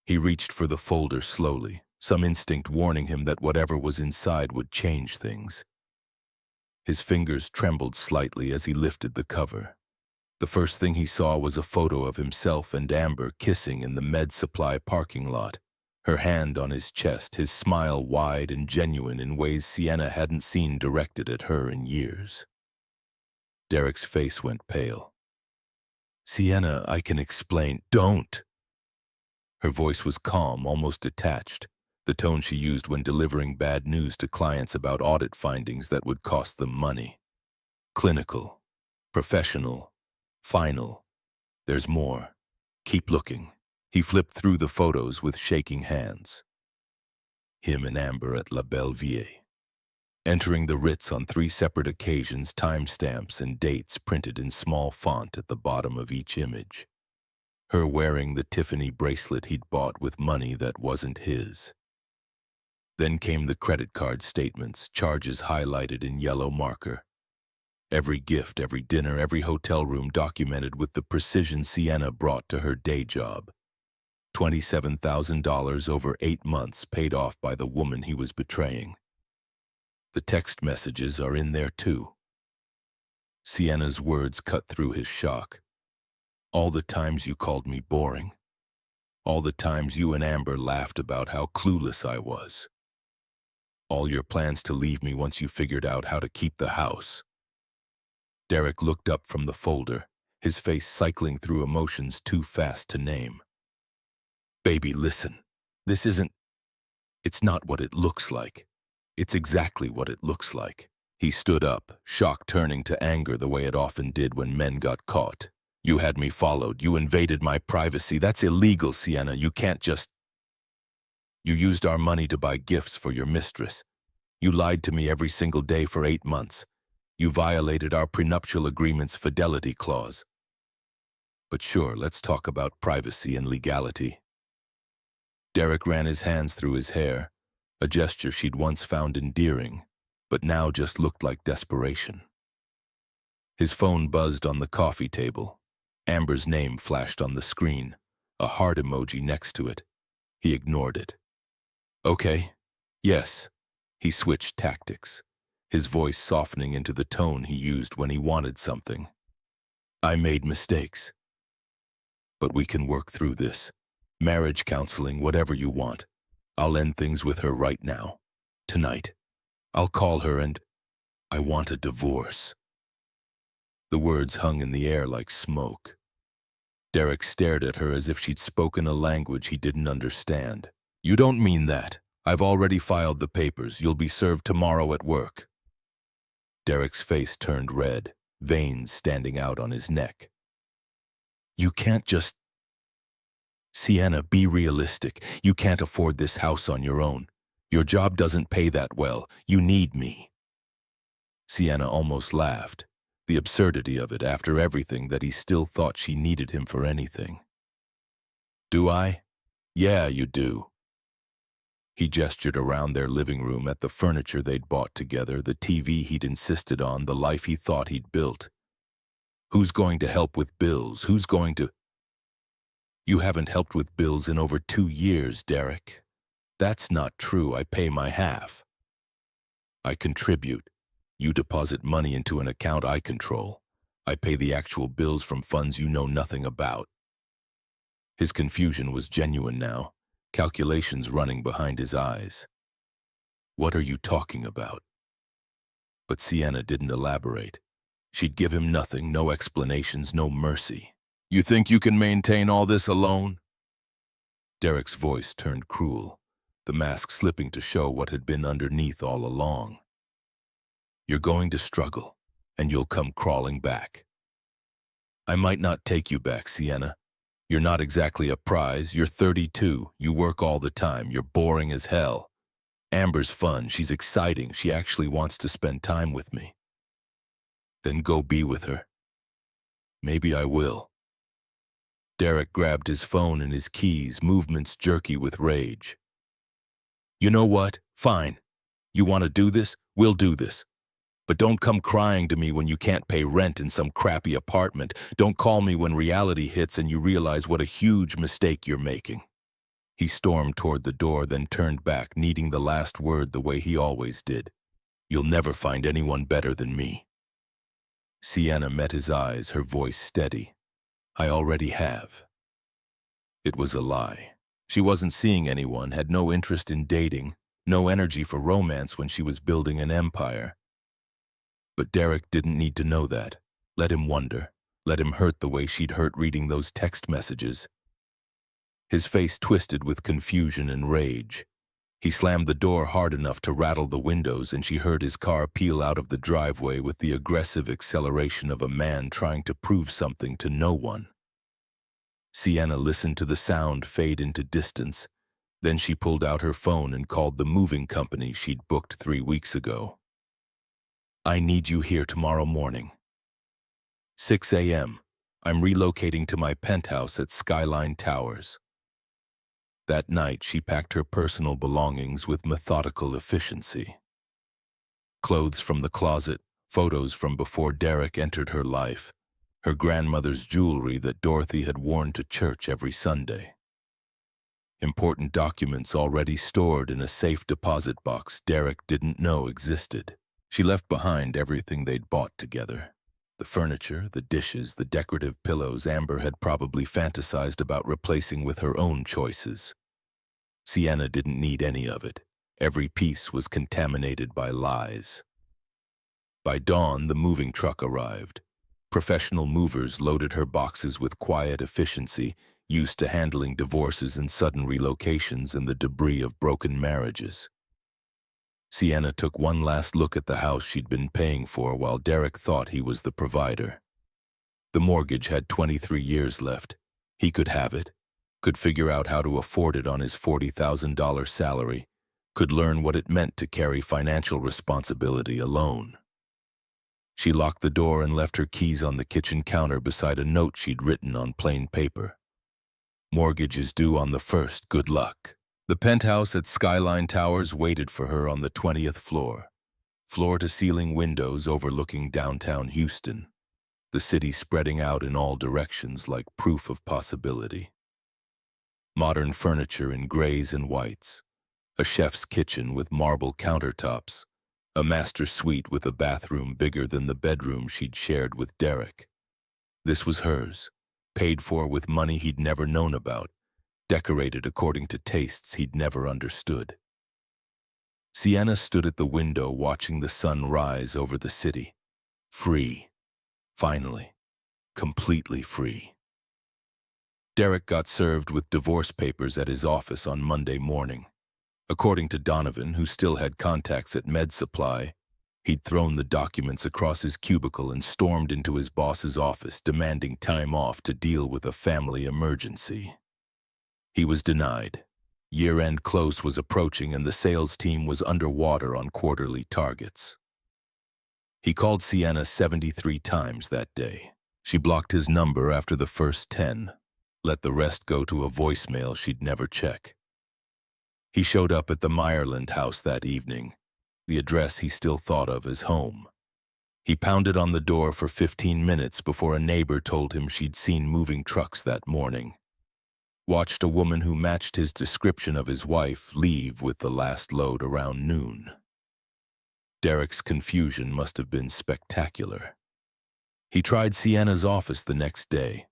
He reached for the folder slowly, some instinct warning him that whatever was inside would change things. His fingers trembled slightly as he lifted the cover. The first thing he saw was a photo of himself and Amber kissing in the Med Supply parking lot, her hand on his chest, his smile wide and genuine in ways Sienna hadn't seen directed at her in years. Derek's face went pale. "Sienna, I can explain." "Don't!" Her voice was calm, almost detached, the tone she used when delivering bad news to clients about audit findings that would cost them money. Clinical, professional, final. There's more. Keep looking. He flipped through the photos with shaking hands. Him and Amber at La Belle Vie. entering the Ritz on 3 separate occasions, timestamps and dates printed in small font at the bottom of each image. Her wearing the Tiffany bracelet he'd bought with money that wasn't his. Then came the credit card statements, charges highlighted in yellow marker. Every gift, every dinner, every hotel room documented with the precision Sienna brought to her day job. $27,000 over 8 months paid off by the woman he was betraying. The text messages are in there too. Sienna's words cut through his shock. All the times you called me boring. All the times you and Amber laughed about how clueless I was. All your plans to leave me once you figured out how to keep the house. Derek looked up from the folder, his face cycling through emotions too fast to name. Baby, listen. It's not what it looks like. It's exactly what it looks like. He stood up, shock turning to anger the way it often did when men got caught. You had me followed. You invaded my privacy. That's illegal, Sienna. You can't just... You used our money to buy gifts for your mistress. You lied to me every single day for 8 months. You violated our prenuptial agreement's fidelity clause. But sure, let's talk about privacy and legality. Derek ran his hands through his hair, a gesture she'd once found endearing, but now just looked like desperation. His phone buzzed on the coffee table. Amber's name flashed on the screen, a heart emoji next to it. He ignored it. Okay, yes. He switched tactics, his voice softening into the tone he used when he wanted something. I made mistakes. But we can work through this. Marriage counseling, whatever you want. I'll end things with her right now. Tonight. I'll call her and... I want a divorce. The words hung in the air like smoke. Derek stared at her as if she'd spoken a language he didn't understand. You don't mean that. I've already filed the papers. You'll be served tomorrow at work. Derek's face turned red, veins standing out on his neck. You can't just... Sienna, be realistic. You can't afford this house on your own. Your job doesn't pay that well. You need me. Sienna almost laughed. The absurdity of it after everything that he still thought she needed him for anything. Do I? Yeah, you do. He gestured around their living room at the furniture they'd bought together, the TV he'd insisted on, the life he thought he'd built. Who's going to help with bills? Who's going to... You haven't helped with bills in over 2 years, Derek. That's not true. I pay my half. I contribute. You deposit money into an account I control. I pay the actual bills from funds you know nothing about. His confusion was genuine now, calculations running behind his eyes. What are you talking about? But Sienna didn't elaborate. She'd give him nothing, no explanations, no mercy. You think you can maintain all this alone? Derek's voice turned cruel, the mask slipping to show what had been underneath all along. You're going to struggle, and you'll come crawling back. I might not take you back, Sienna. You're not exactly a prize. You're 32. You work all the time. You're boring as hell. Amber's fun. She's exciting. She actually wants to spend time with me. Then go be with her. Maybe I will. Derek grabbed his phone and his keys, movements jerky with rage. You know what? Fine. You want to do this? We'll do this. But don't come crying to me when you can't pay rent in some crappy apartment. Don't call me when reality hits and you realize what a huge mistake you're making. He stormed toward the door, then turned back, needing the last word the way he always did. You'll never find anyone better than me. Sienna met his eyes, her voice steady. I already have. It was a lie. She wasn't seeing anyone, had no interest in dating, no energy for romance when she was building an empire. But Derek didn't need to know that. Let him wonder. Let him hurt the way she'd hurt reading those text messages. His face twisted with confusion and rage. He slammed the door hard enough to rattle the windows, and she heard his car peel out of the driveway with the aggressive acceleration of a man trying to prove something to no one. Sienna listened to the sound fade into distance. Then she pulled out her phone and called the moving company she'd booked 3 weeks ago. I need you here tomorrow morning. 6 a.m. I'm relocating to my penthouse at Skyline Towers. That night, she packed her personal belongings with methodical efficiency. Clothes from the closet, photos from before Derek entered her life, her grandmother's jewelry that Dorothy had worn to church every Sunday. Important documents already stored in a safe deposit box Derek didn't know existed. She left behind everything they'd bought together. The furniture, the dishes, the decorative pillows Amber had probably fantasized about replacing with her own choices. Sienna didn't need any of it. Every piece was contaminated by lies. By dawn, the moving truck arrived. Professional movers loaded her boxes with quiet efficiency, used to handling divorces and sudden relocations and the debris of broken marriages. Sienna took one last look at the house she'd been paying for while Derek thought he was the provider. The mortgage had 23 years left. He could have it, could figure out how to afford it on his $40,000 salary, could learn what it meant to carry financial responsibility alone. She locked the door and left her keys on the kitchen counter beside a note she'd written on plain paper. Mortgage is due on the 1st, good luck. The penthouse at Skyline Towers waited for her on the 20th floor. Floor-to-ceiling windows overlooking downtown Houston, the city spreading out in all directions like proof of possibility. Modern furniture in grays and whites, a chef's kitchen with marble countertops, a master suite with a bathroom bigger than the bedroom she'd shared with Derek. This was hers, paid for with money he'd never known about, decorated according to tastes he'd never understood. Sienna stood at the window watching the sun rise over the city. Free. Finally. Completely free. Derek got served with divorce papers at his office on Monday morning. According to Donovan, who still had contacts at Med Supply, he'd thrown the documents across his cubicle and stormed into his boss's office demanding time off to deal with a family emergency. He was denied. Year-end close was approaching and the sales team was underwater on quarterly targets. He called Sienna 73 times that day. She blocked his number after the first 10, let the rest go to a voicemail she'd never check. He showed up at the Meyerland house that evening, the address he still thought of as home. He pounded on the door for 15 minutes before a neighbor told him she'd seen moving trucks that morning. Watched a woman who matched his description of his wife leave with the last load around noon. Derek's confusion must have been spectacular. He tried Sienna's office the next day.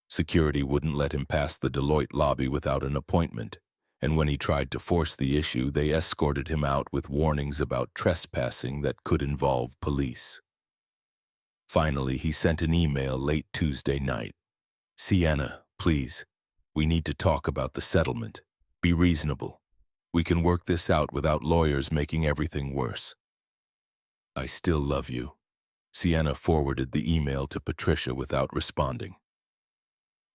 Security wouldn't let him pass the Deloitte lobby without an appointment, and when he tried to force the issue, they escorted him out with warnings about trespassing that could involve police. Finally, he sent an email late Tuesday night. Sienna, please. We need to talk about the settlement. Be reasonable. We can work this out without lawyers making everything worse. I still love you. Sienna forwarded the email to Patricia without responding.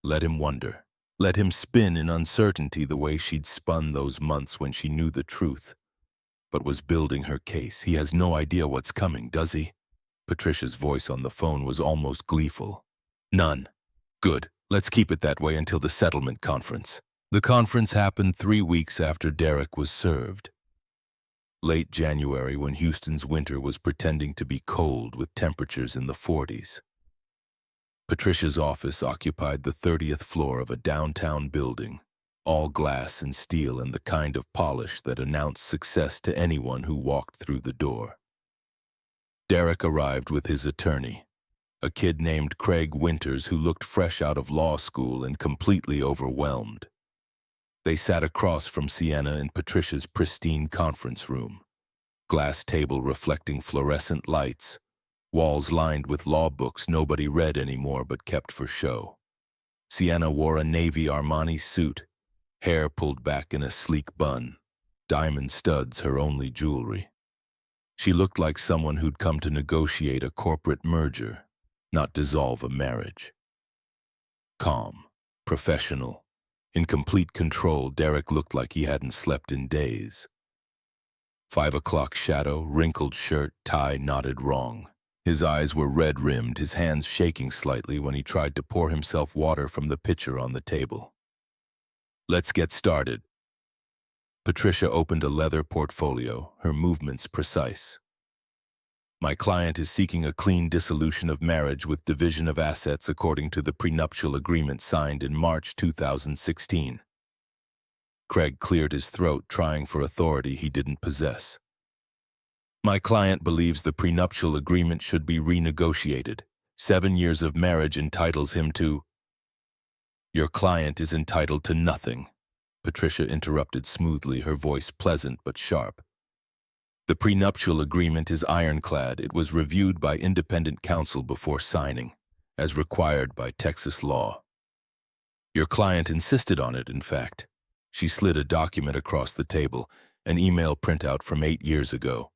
Let him wonder. Let him spin in uncertainty the way she'd spun those months when she knew the truth, but was building her case. He has no idea what's coming, does he? Patricia's voice on the phone was almost gleeful. None. Good. Let's keep it that way until the settlement conference. The conference happened 3 weeks after Derek was served. Late January, when Houston's winter was pretending to be cold with temperatures in the 40s. Patricia's office occupied the 30th floor of a downtown building, all glass and steel and the kind of polish that announced success to anyone who walked through the door. Derek arrived with his attorney, a kid named Craig Winters who looked fresh out of law school and completely overwhelmed. They sat across from Sienna in Patricia's pristine conference room, glass table reflecting fluorescent lights, walls lined with law books nobody read anymore but kept for show. Sienna wore a navy Armani suit, hair pulled back in a sleek bun, diamond studs her only jewelry. She looked like someone who'd come to negotiate a corporate merger, not dissolve a marriage. Calm, professional, in complete control, Derek looked like he hadn't slept in days. 5 o'clock shadow, wrinkled shirt, tie knotted wrong. His eyes were red-rimmed, his hands shaking slightly when he tried to pour himself water from the pitcher on the table. Let's get started. Patricia opened a leather portfolio, her movements precise. My client is seeking a clean dissolution of marriage with division of assets according to the prenuptial agreement signed in March 2016. Craig cleared his throat, trying for authority he didn't possess. My client believes the prenuptial agreement should be renegotiated. 7 years of marriage entitles him to— Your client is entitled to nothing, Patricia interrupted smoothly, her voice pleasant but sharp. The prenuptial agreement is ironclad. It was reviewed by independent counsel before signing, as required by Texas law. Your client insisted on it, in fact. She slid a document across the table, an email printout from 8 years ago.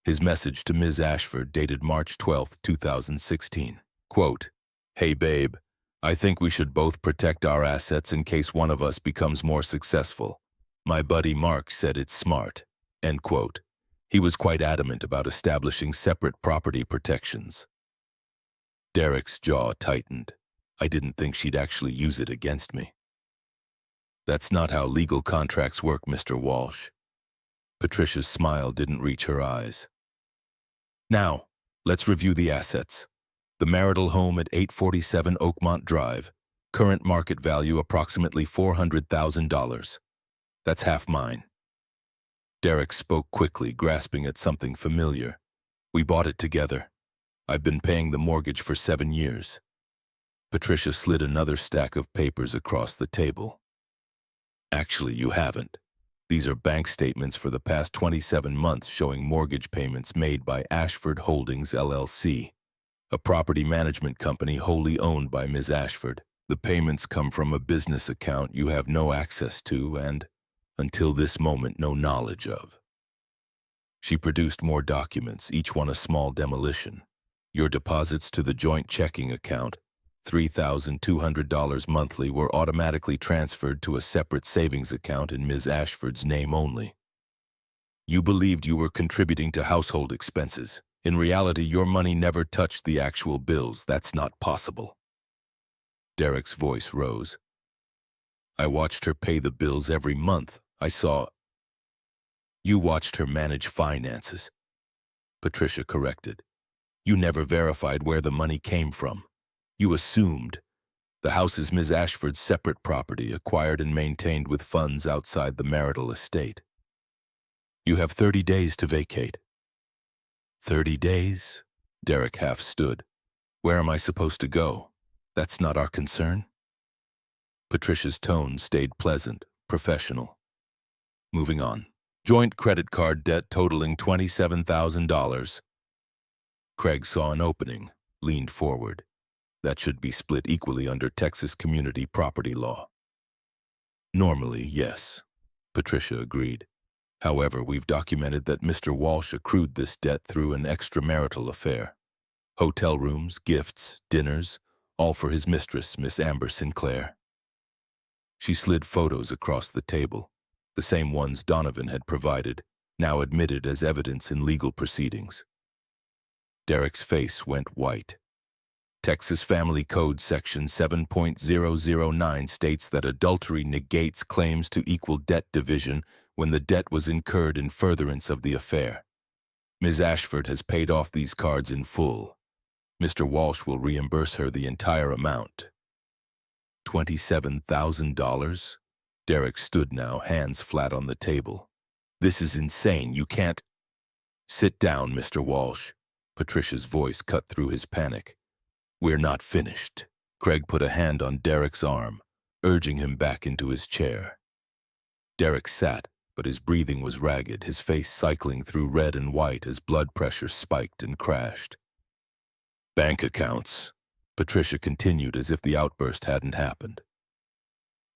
His message to Ms. Ashford dated March 12, 2016. Quote, "Hey babe, I think we should both protect our assets in case one of us becomes more successful. My buddy Mark said it's smart." End quote. He was quite adamant about establishing separate property protections. Derek's jaw tightened. I didn't think she'd actually use it against me. That's not how legal contracts work, Mr. Walsh. Patricia's smile didn't reach her eyes. Now, let's review the assets. The marital home at 847 Oakmont Drive, current market value approximately $400,000. That's half mine. Derek spoke quickly, grasping at something familiar. We bought it together. I've been paying the mortgage for 7 years. Patricia slid another stack of papers across the table. Actually, you haven't. These are bank statements for the past 27 months showing mortgage payments made by Ashford Holdings, LLC, a property management company wholly owned by Ms. Ashford. The payments come from a business account you have no access to and, until this moment, no knowledge of. She produced more documents, each one a small demolition. Your deposits to the joint checking account, $3,200 monthly, were automatically transferred to a separate savings account in Ms. Ashford's name only. You believed you were contributing to household expenses. In reality, your money never touched the actual bills. That's not possible. Derek's voice rose. I watched her pay the bills every month. I saw— You watched her manage finances. Patricia corrected. You never verified where the money came from. You assumed. The house is Ms. Ashford's separate property, acquired and maintained with funds outside the marital estate. You have 30 days to vacate. 30 days? Derek half stood. Where am I supposed to go? That's not our concern. Patricia's tone stayed pleasant, professional. Moving on. Joint credit card debt totaling $27,000. Craig saw an opening, leaned forward. That should be split equally under Texas community property law. Normally, yes, Patricia agreed. However, we've documented that Mr. Walsh accrued this debt through an extramarital affair. Hotel rooms, gifts, dinners, all for his mistress, Miss Amber Sinclair. She slid photos across the table, the same ones Donovan had provided, now admitted as evidence in legal proceedings. Derek's face went white. Texas Family Code Section 7.009 states that adultery negates claims to equal debt division when the debt was incurred in furtherance of the affair. Ms. Ashford has paid off these cards in full. Mr. Walsh will reimburse her the entire amount. $27,000? Derek stood now, hands flat on the table. This is insane. You can't— Sit down, Mr. Walsh. Patricia's voice cut through his panic. We're not finished. Craig put a hand on Derek's arm, urging him back into his chair. Derek sat, but his breathing was ragged, his face cycling through red and white as blood pressure spiked and crashed. Bank accounts, Patricia continued as if the outburst hadn't happened.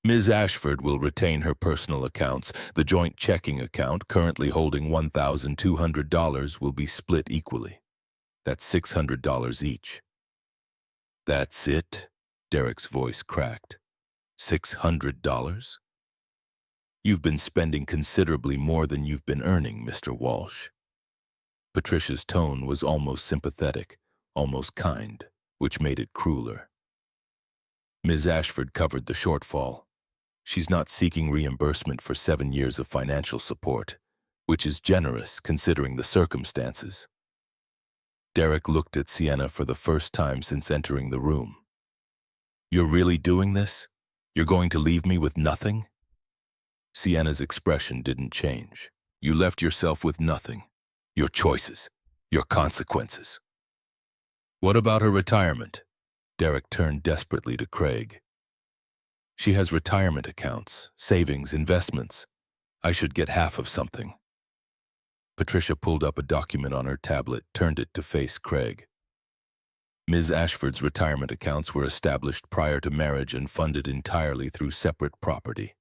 Ms. Ashford will retain her personal accounts. The joint checking account, currently holding $1,200, will be split equally. That's $600 each. That's it? Derek's voice cracked. $600? You've been spending considerably more than you've been earning, Mr. Walsh. Patricia's tone was almost sympathetic, almost kind, which made it crueler. Ms. Ashford covered the shortfall. She's not seeking reimbursement for 7 years of financial support, which is generous considering the circumstances. Derek looked at Sienna for the first time since entering the room. You're really doing this? You're going to leave me with nothing? Sienna's expression didn't change. You left yourself with nothing. Your choices. Your consequences. What about her retirement? Derek turned desperately to Craig. She has retirement accounts, savings, investments. I should get half of something. Patricia pulled up a document on her tablet, turned it to face Craig. Ms. Ashford's retirement accounts were established prior to marriage and funded entirely through separate property.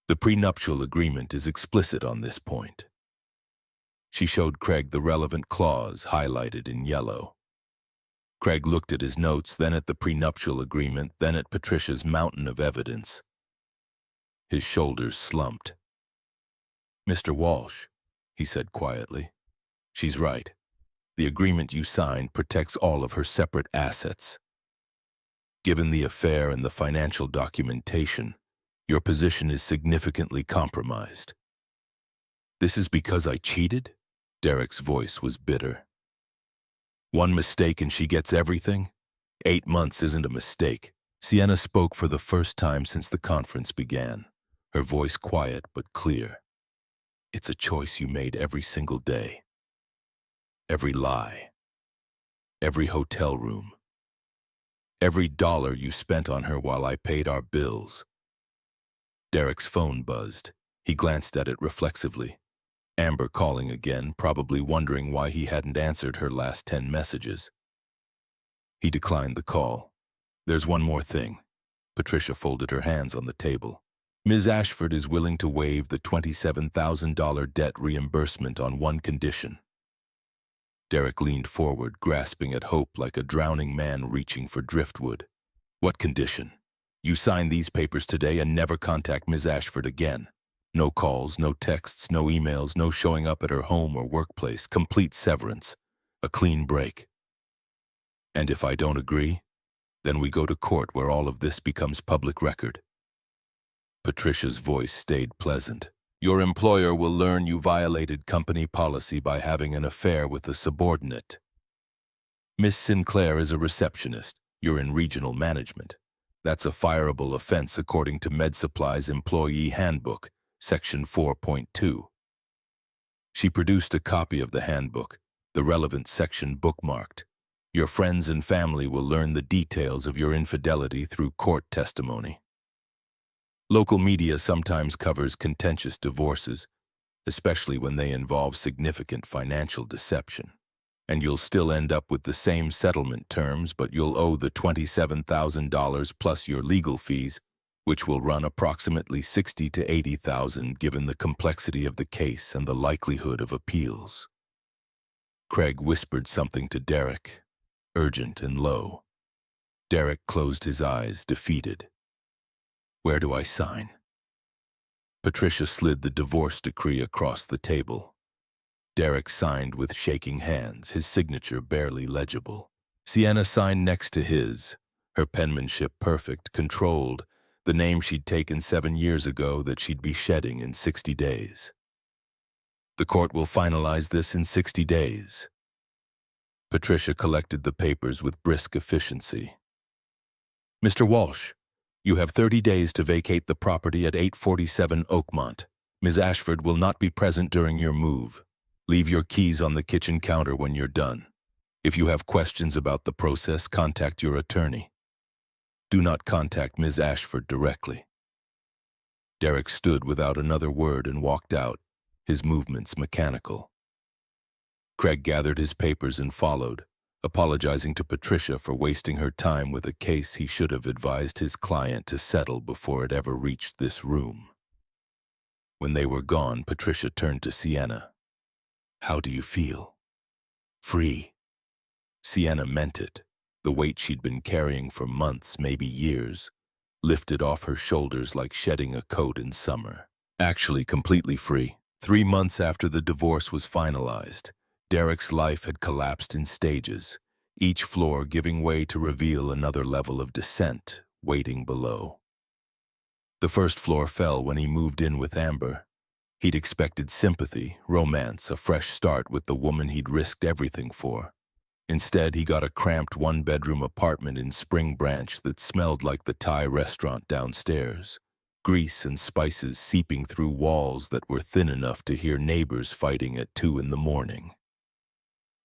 The prenuptial agreement is explicit on this point. She showed Craig the relevant clause highlighted in yellow. Craig looked at his notes, then at the prenuptial agreement, then at Patricia's mountain of evidence. His shoulders slumped. Mr. Walsh, he said quietly, she's right. The agreement you signed protects all of her separate assets. Given the affair and the financial documentation, your position is significantly compromised. This is because I cheated? Derek's voice was bitter. One mistake and she gets everything? 8 months isn't a mistake. Sienna spoke for the first time since the conference began, her voice quiet but clear. It's a choice you made every single day. Every lie. Every hotel room. Every dollar you spent on her while I paid our bills. Derek's phone buzzed. He glanced at it reflexively. Amber calling again, probably wondering why he hadn't answered her last 10 messages. He declined the call. There's one more thing. Patricia folded her hands on the table. Ms. Ashford is willing to waive the $27,000 debt reimbursement on one condition. Derek leaned forward, grasping at hope like a drowning man reaching for driftwood. What condition? You sign these papers today and never contact Ms. Ashford again. No calls, no texts, no emails, no showing up at her home or workplace. Complete severance. A clean break. And if I don't agree, then we go to court where all of this becomes public record. Patricia's voice stayed pleasant. Your employer will learn you violated company policy by having an affair with a subordinate. Miss Sinclair is a receptionist. You're in regional management. That's a fireable offense according to MedSupply's Employee Handbook, Section 4.2. She produced a copy of the handbook, the relevant section bookmarked. Your friends and family will learn the details of your infidelity through court testimony. Local media sometimes covers contentious divorces, especially when they involve significant financial deception. And you'll still end up with the same settlement terms, but you'll owe the $27,000 plus your legal fees, which will run approximately $60,000 to $80,000 given the complexity of the case and the likelihood of appeals. Craig whispered something to Derek, urgent and low. Derek closed his eyes, defeated. Where do I sign? Patricia slid the divorce decree across the table. Derek signed with shaking hands, his signature barely legible. Sienna signed next to his, her penmanship perfect, controlled, the name she'd taken 7 years ago that she'd be shedding in 60 days. The court will finalize this in 60 days. Patricia collected the papers with brisk efficiency. Mr. Walsh, you have 30 days to vacate the property at 847 Oakmont. Ms. Ashford will not be present during your move. Leave your keys on the kitchen counter when you're done. If you have questions about the process, contact your attorney. Do not contact Ms. Ashford directly. Derek stood without another word and walked out, his movements mechanical. Craig gathered his papers and followed, apologizing to Patricia for wasting her time with a case he should have advised his client to settle before it ever reached this room. When they were gone, Patricia turned to Sienna. How do you feel? Free. Sienna meant it. The weight she'd been carrying for months, maybe years, lifted off her shoulders like shedding a coat in summer. Actually completely free. 3 months after the divorce was finalized, Derek's life had collapsed in stages, each floor giving way to reveal another level of descent waiting below. The first floor fell when he moved in with Amber. He'd expected sympathy, romance, a fresh start with the woman he'd risked everything for. Instead, he got a cramped one-bedroom apartment in Spring Branch that smelled like the Thai restaurant downstairs, grease and spices seeping through walls that were thin enough to hear neighbors fighting at 2 in the morning.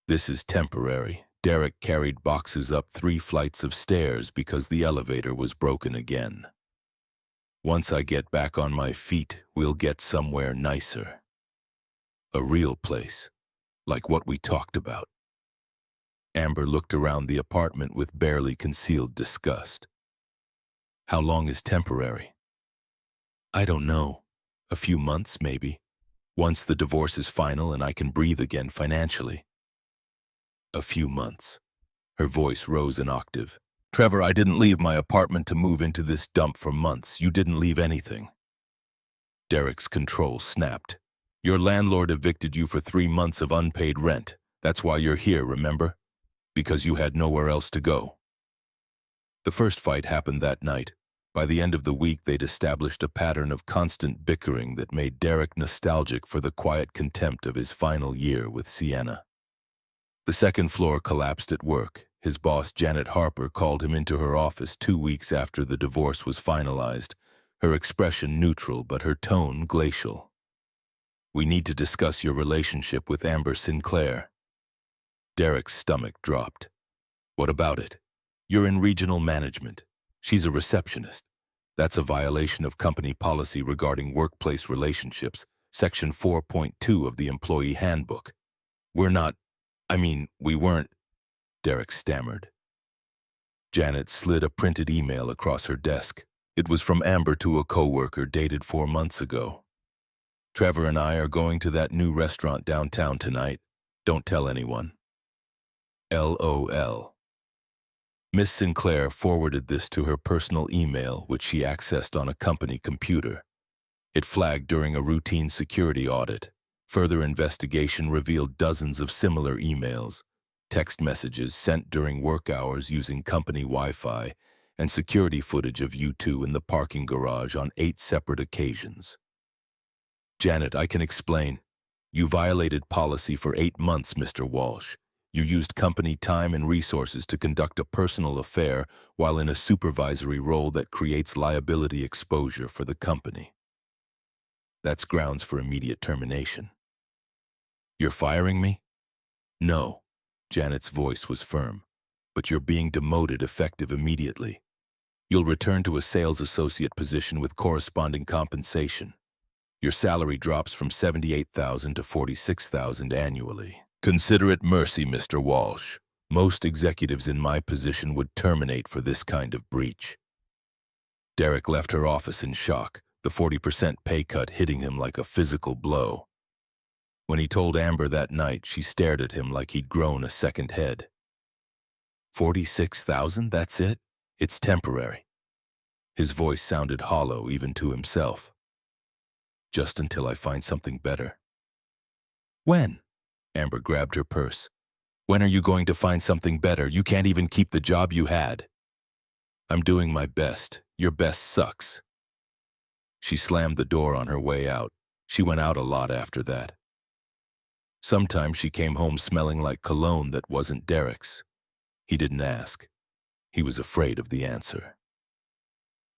This is temporary. Derek carried boxes up 3 flights of stairs because the elevator was broken again. Once I get back on my feet, we'll get somewhere nicer. A real place, like what we talked about. Amber looked around the apartment with barely concealed disgust. How long is temporary? I don't know. A few months, maybe. Once the divorce is final and I can breathe again financially. A few months. Her voice rose an octave. Trevor, I didn't leave my apartment to move into this dump for months. You didn't leave anything. Derek's control snapped. Your landlord evicted you for 3 months of unpaid rent. That's why you're here, remember? Because you had nowhere else to go. The first fight happened that night. By the end of the week, they'd established a pattern of constant bickering that made Derek nostalgic for the quiet contempt of his final year with Sienna. The second floor collapsed at work. His boss, Janet Harper, called him into her office 2 weeks after the divorce was finalized, her expression neutral but her tone glacial. We need to discuss your relationship with Amber Sinclair. Derek's stomach dropped. What about it? You're in regional management. She's a receptionist. That's a violation of company policy regarding workplace relationships, Section 4.2 of the Employee Handbook. We weren't, Derek stammered. Janet slid a printed email across her desk. It was from Amber to a coworker dated 4 months ago. Trevor and I are going to that new restaurant downtown tonight. Don't tell anyone. LOL. Miss Sinclair forwarded this to her personal email, which she accessed on a company computer. It flagged during a routine security audit. Further investigation revealed dozens of similar emails, text messages sent during work hours using company Wi-Fi, and security footage of you two in the parking garage on 8 separate occasions. Janet, I can explain. You violated policy for 8 months, Mr. Walsh. You used company time and resources to conduct a personal affair while in a supervisory role that creates liability exposure for the company. That's grounds for immediate termination. You're firing me? No. Janet's voice was firm. But you're being demoted effective immediately. You'll return to a sales associate position with corresponding compensation. Your salary drops from $78,000 to $46,000 annually. Consider it mercy, Mr. Walsh. Most executives in my position would terminate for this kind of breach. Derek left her office in shock, the 40% pay cut hitting him like a physical blow. When he told Amber that night, she stared at him like he'd grown a second head. 46,000, that's it? It's temporary. His voice sounded hollow even to himself. Just until I find something better. When? Amber grabbed her purse. When are you going to find something better? You can't even keep the job you had. I'm doing my best. Your best sucks. She slammed the door on her way out. She went out a lot after that. Sometimes she came home smelling like cologne that wasn't Derek's. He didn't ask. He was afraid of the answer.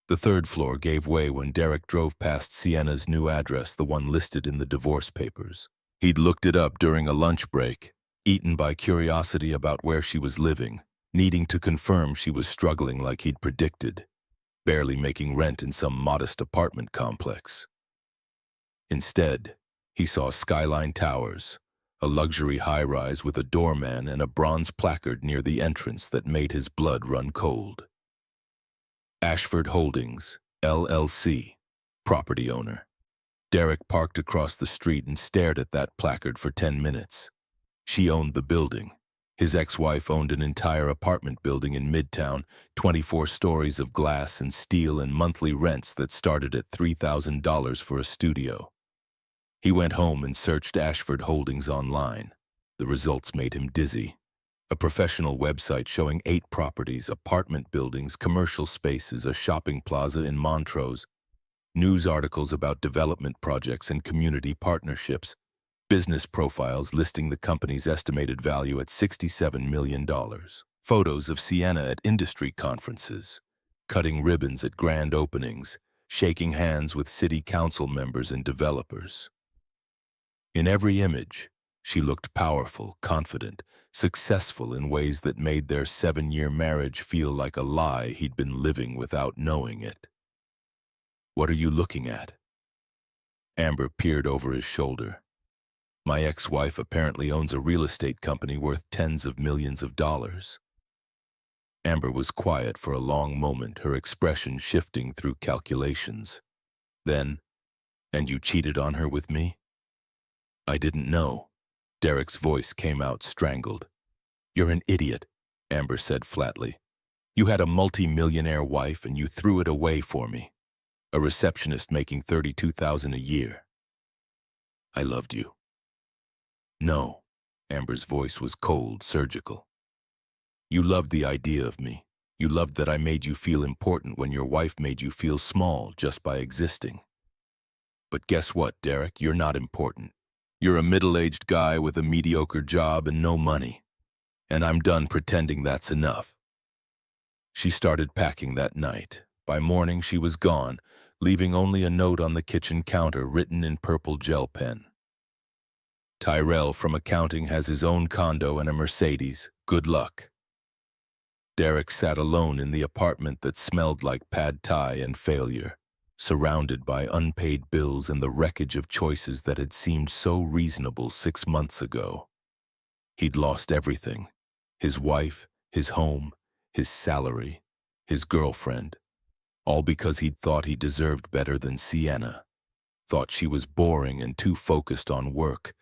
The third floor gave way when Derek drove past Sienna's new address, the one listed in the divorce papers. He'd looked it up during a lunch break, eaten by curiosity about where she was living, needing to confirm she was struggling like he'd predicted, barely making rent in some modest apartment complex. Instead, he saw Skyline Towers, a luxury high-rise with a doorman and a bronze placard near the entrance that made his blood run cold. Ashford Holdings, LLC, property owner. Derek parked across the street and stared at that placard for 10 minutes. She owned the building. His ex-wife owned an entire apartment building in Midtown, 24 stories of glass and steel and monthly rents that started at $3,000 for a studio. He went home and searched Ashford Holdings online. The results made him dizzy. A professional website showing 8 properties, apartment buildings, commercial spaces, a shopping plaza in Montrose, news articles about development projects and community partnerships, business profiles listing the company's estimated value at $67 million, photos of Sienna at industry conferences, cutting ribbons at grand openings, shaking hands with city council members and developers. In every image, she looked powerful, confident, successful in ways that made their 7-year marriage feel like a lie he'd been living without knowing it. "What are you looking at?" Amber peered over his shoulder. "My ex-wife apparently owns a real estate company worth tens of millions of dollars." Amber was quiet for a long moment, her expression shifting through calculations. Then, "And you cheated on her with me?" "I didn't know." Derek's voice came out strangled. "You're an idiot," Amber said flatly. "You had a multi-millionaire wife and you threw it away for me. A receptionist making $32,000 a year. I loved you." "No." Amber's voice was cold, surgical. "You loved the idea of me. You loved that I made you feel important when your wife made you feel small just by existing. But guess what, Derek? You're not important. You're a middle-aged guy with a mediocre job and no money. And I'm done pretending that's enough." She started packing that night. By morning, she was gone, leaving only a note on the kitchen counter written in purple gel pen. "Tyrell from accounting has his own condo and a Mercedes. Good luck." Derek sat alone in the apartment that smelled like pad thai and failure, surrounded by unpaid bills and the wreckage of choices that had seemed so reasonable 6 months ago. He'd lost everything: his wife, his home, his salary, his girlfriend, all because he'd thought he deserved better than Sienna, thought she was boring and too focused on work,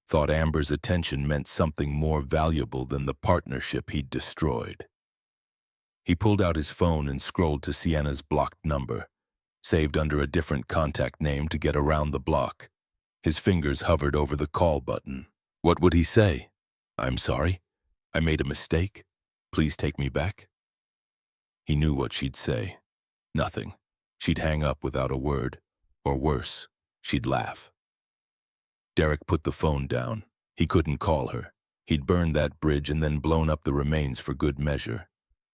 thought Amber's attention meant something more valuable than the partnership he'd destroyed. He pulled out his phone and scrolled to Sienna's blocked number, saved under a different contact name to get around the block. His fingers hovered over the call button. What would he say? "I'm sorry. I made a mistake. Please take me back." He knew what she'd say. Nothing. She'd hang up without a word. Or worse, she'd laugh. Derek put the phone down. He couldn't call her. He'd burned that bridge and then blown up the remains for good measure.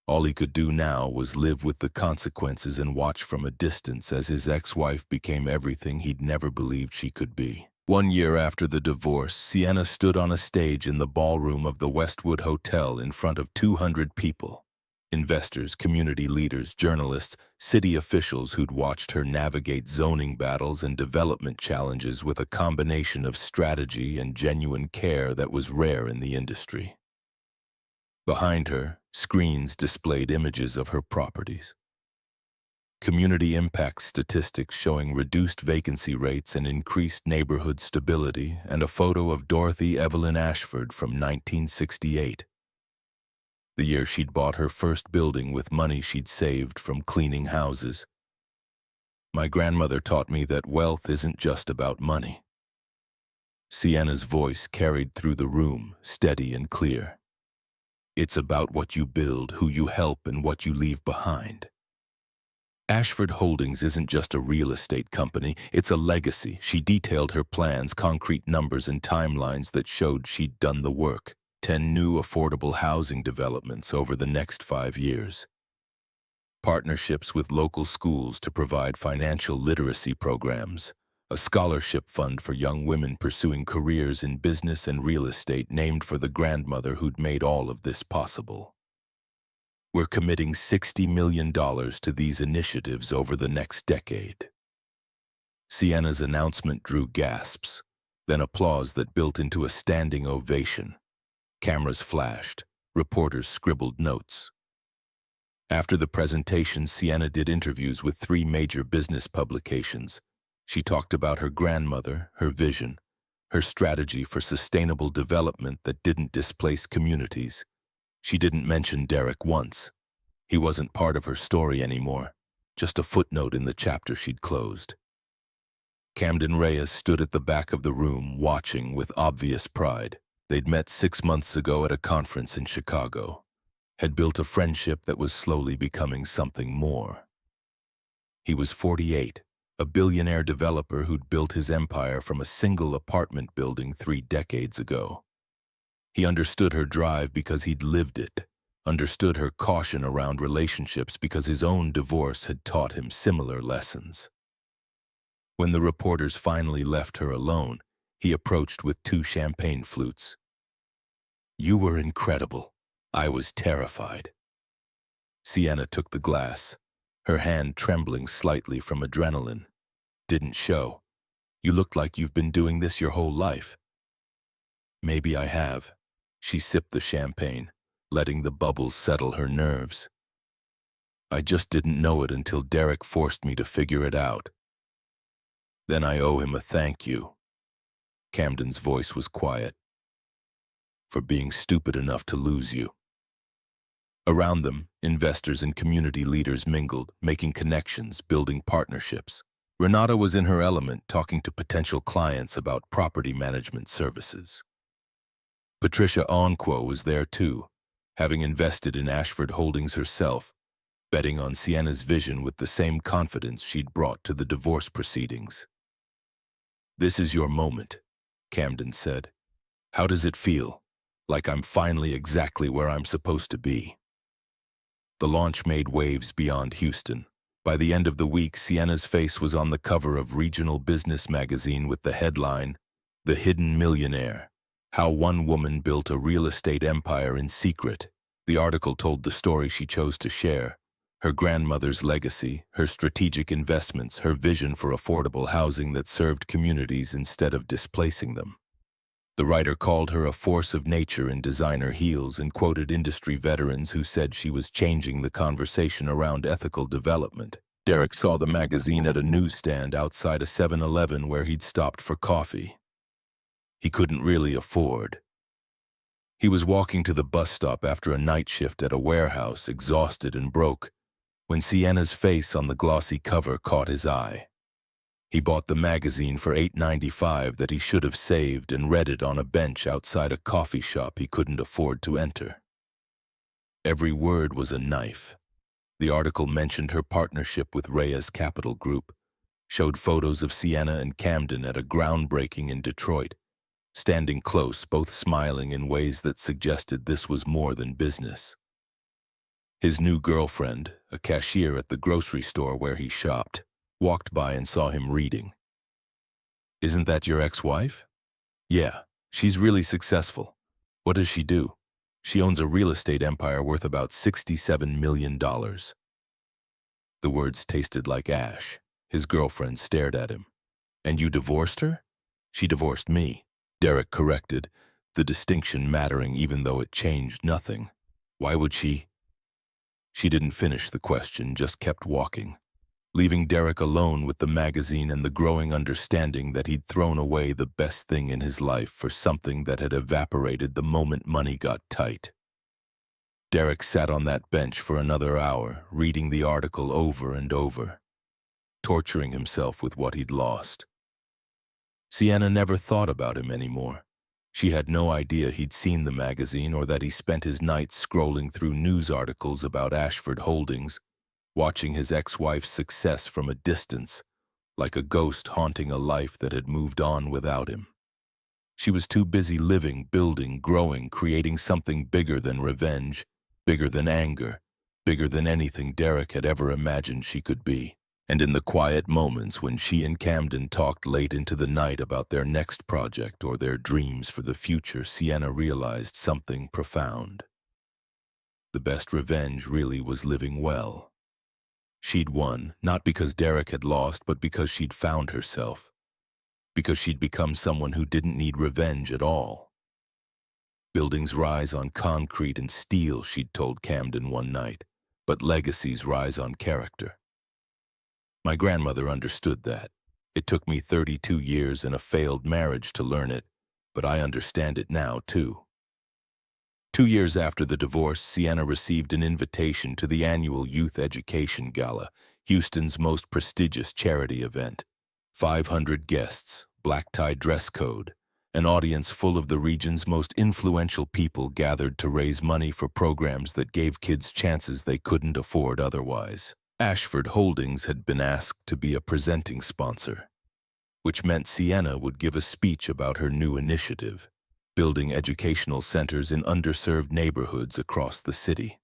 All he could do now was live with the consequences and watch from a distance as his ex-wife became everything he'd never believed she could be. 1 year after the divorce, Sienna stood on a stage in the ballroom of the Westwood Hotel in front of 200 people. Investors, community leaders, journalists, city officials who'd watched her navigate zoning battles and development challenges with a combination of strategy and genuine care that was rare in the industry. Behind her, screens displayed images of her properties. Community impact statistics showing reduced vacancy rates and increased neighborhood stability, and a photo of Dorothy Evelyn Ashford from 1968. The year she'd bought her first building with money she'd saved from cleaning houses. "My grandmother taught me that wealth isn't just about money." Sienna's voice carried through the room, steady and clear. "It's about what you build, who you help, and what you leave behind." Ashford Holdings isn't just a real estate company, it's a legacy. She detailed her plans, concrete numbers and timelines that showed she'd done the work. 10 new affordable housing developments over the next 5 years. Partnerships with local schools to provide financial literacy programs. A scholarship fund for young women pursuing careers in business and real estate named for the grandmother who'd made all of this possible. "We're committing $60 million to these initiatives over the next decade." Sienna's announcement drew gasps, then applause that built into a standing ovation. Cameras flashed, reporters scribbled notes. After the presentation, Sienna did interviews with 3 major business publications. She talked about her grandmother, her vision, her strategy for sustainable development that didn't displace communities. She didn't mention Derek once. He wasn't part of her story anymore, just a footnote in the chapter she'd closed. Camden Reyes stood at the back of the room, watching with obvious pride. They'd met 6 months ago at a conference in Chicago, had built a friendship that was slowly becoming something more. He was 48, a billionaire developer who'd built his empire from a single apartment building 3 decades ago. He understood her drive because he'd lived it, understood her caution around relationships because his own divorce had taught him similar lessons. When the reporters finally left her alone, he approached with 2 champagne flutes. "You were incredible. I was terrified." Sienna took the glass, her hand trembling slightly from adrenaline. "Didn't show. You looked like you've been doing this your whole life." "Maybe I have." She sipped the champagne, letting the bubbles settle her nerves. "I just didn't know it until Derek forced me to figure it out. Then I owe him a thank you." Camden's voice was quiet. "For being stupid enough to lose you." Around them, investors and community leaders mingled, making connections, building partnerships. Renata was in her element, talking to potential clients about property management services. Patricia Onquo was there too, having invested in Ashford Holdings herself, betting on Sienna's vision with the same confidence she'd brought to the divorce proceedings. "This is your moment," Camden said. "How does it feel? Like I'm finally exactly where I'm supposed to be." The launch made waves beyond Houston. By the end of the week, Sienna's face was on the cover of Regional Business magazine with the headline, "The Hidden Millionaire: How One Woman Built a Real Estate Empire in Secret." The article told the story she chose to share: her grandmother's legacy, her strategic investments, her vision for affordable housing that served communities instead of displacing them. The writer called her a force of nature in designer heels and quoted industry veterans who said she was changing the conversation around ethical development. Derek saw the magazine at a newsstand outside a 7-Eleven where he'd stopped for coffee. He couldn't really afford. He was walking to the bus stop after a night shift at a warehouse, exhausted and broke, when Sienna's face on the glossy cover caught his eye. He bought the magazine for $8.95 that he should have saved and read it on a bench outside a coffee shop he couldn't afford to enter. Every word was a knife. The article mentioned her partnership with Reyes Capital Group, showed photos of Sienna and Camden at a groundbreaking in Detroit, standing close, both smiling in ways that suggested this was more than business. His new girlfriend, a cashier at the grocery store where he shopped, walked by and saw him reading. "Isn't that your ex-wife?" "Yeah, she's really successful." "What does she do?" "She owns a real estate empire worth about $67 million. The words tasted like ash. His girlfriend stared at him. "And you divorced her?" "She divorced me," Derek corrected, the distinction mattering even though it changed nothing. "Why would she?" She didn't finish the question, just kept walking, leaving Derek alone with the magazine and the growing understanding that he'd thrown away the best thing in his life for something that had evaporated the moment money got tight. Derek sat on that bench for another hour, reading the article over and over, torturing himself with what he'd lost. Sienna never thought about him anymore. She had no idea he'd seen the magazine or that he spent his nights scrolling through news articles about Ashford Holdings, watching his ex-wife's success from a distance, like a ghost haunting a life that had moved on without him. She was too busy living, building, growing, creating something bigger than revenge, bigger than anger, bigger than anything Derek had ever imagined she could be. And in the quiet moments when she and Camden talked late into the night about their next project or their dreams for the future, Sienna realized something profound. The best revenge really was living well. She'd won, not because Derek had lost, but because she'd found herself. Because she'd become someone who didn't need revenge at all. Buildings rise on concrete and steel, she'd told Camden one night, but legacies rise on character. My grandmother understood that, It took me 32 years and a failed marriage to learn it, but I understand it now, too. 2 years after the divorce, Sienna received an invitation to the annual Youth Education Gala, Houston's most prestigious charity event. 500 guests, black-tie dress code, an audience full of the region's most influential people gathered to raise money for programs that gave kids chances they couldn't afford otherwise. Ashford Holdings had been asked to be a presenting sponsor, which meant Sienna would give a speech about her new initiative, building educational centers in underserved neighborhoods across the city.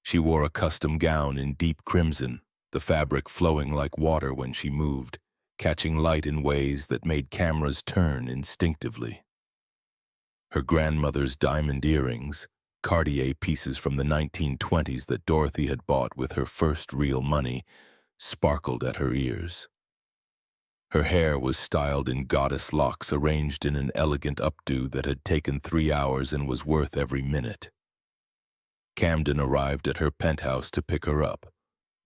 She wore a custom gown in deep crimson, the fabric flowing like water when she moved, catching light in ways that made cameras turn instinctively. Her grandmother's diamond earrings, Cartier pieces from the 1920s that Dorothy had bought with her first real money, sparkled at her ears. Her hair was styled in goddess locks arranged in an elegant updo that had taken 3 hours and was worth every minute. Camden arrived at her penthouse to pick her up,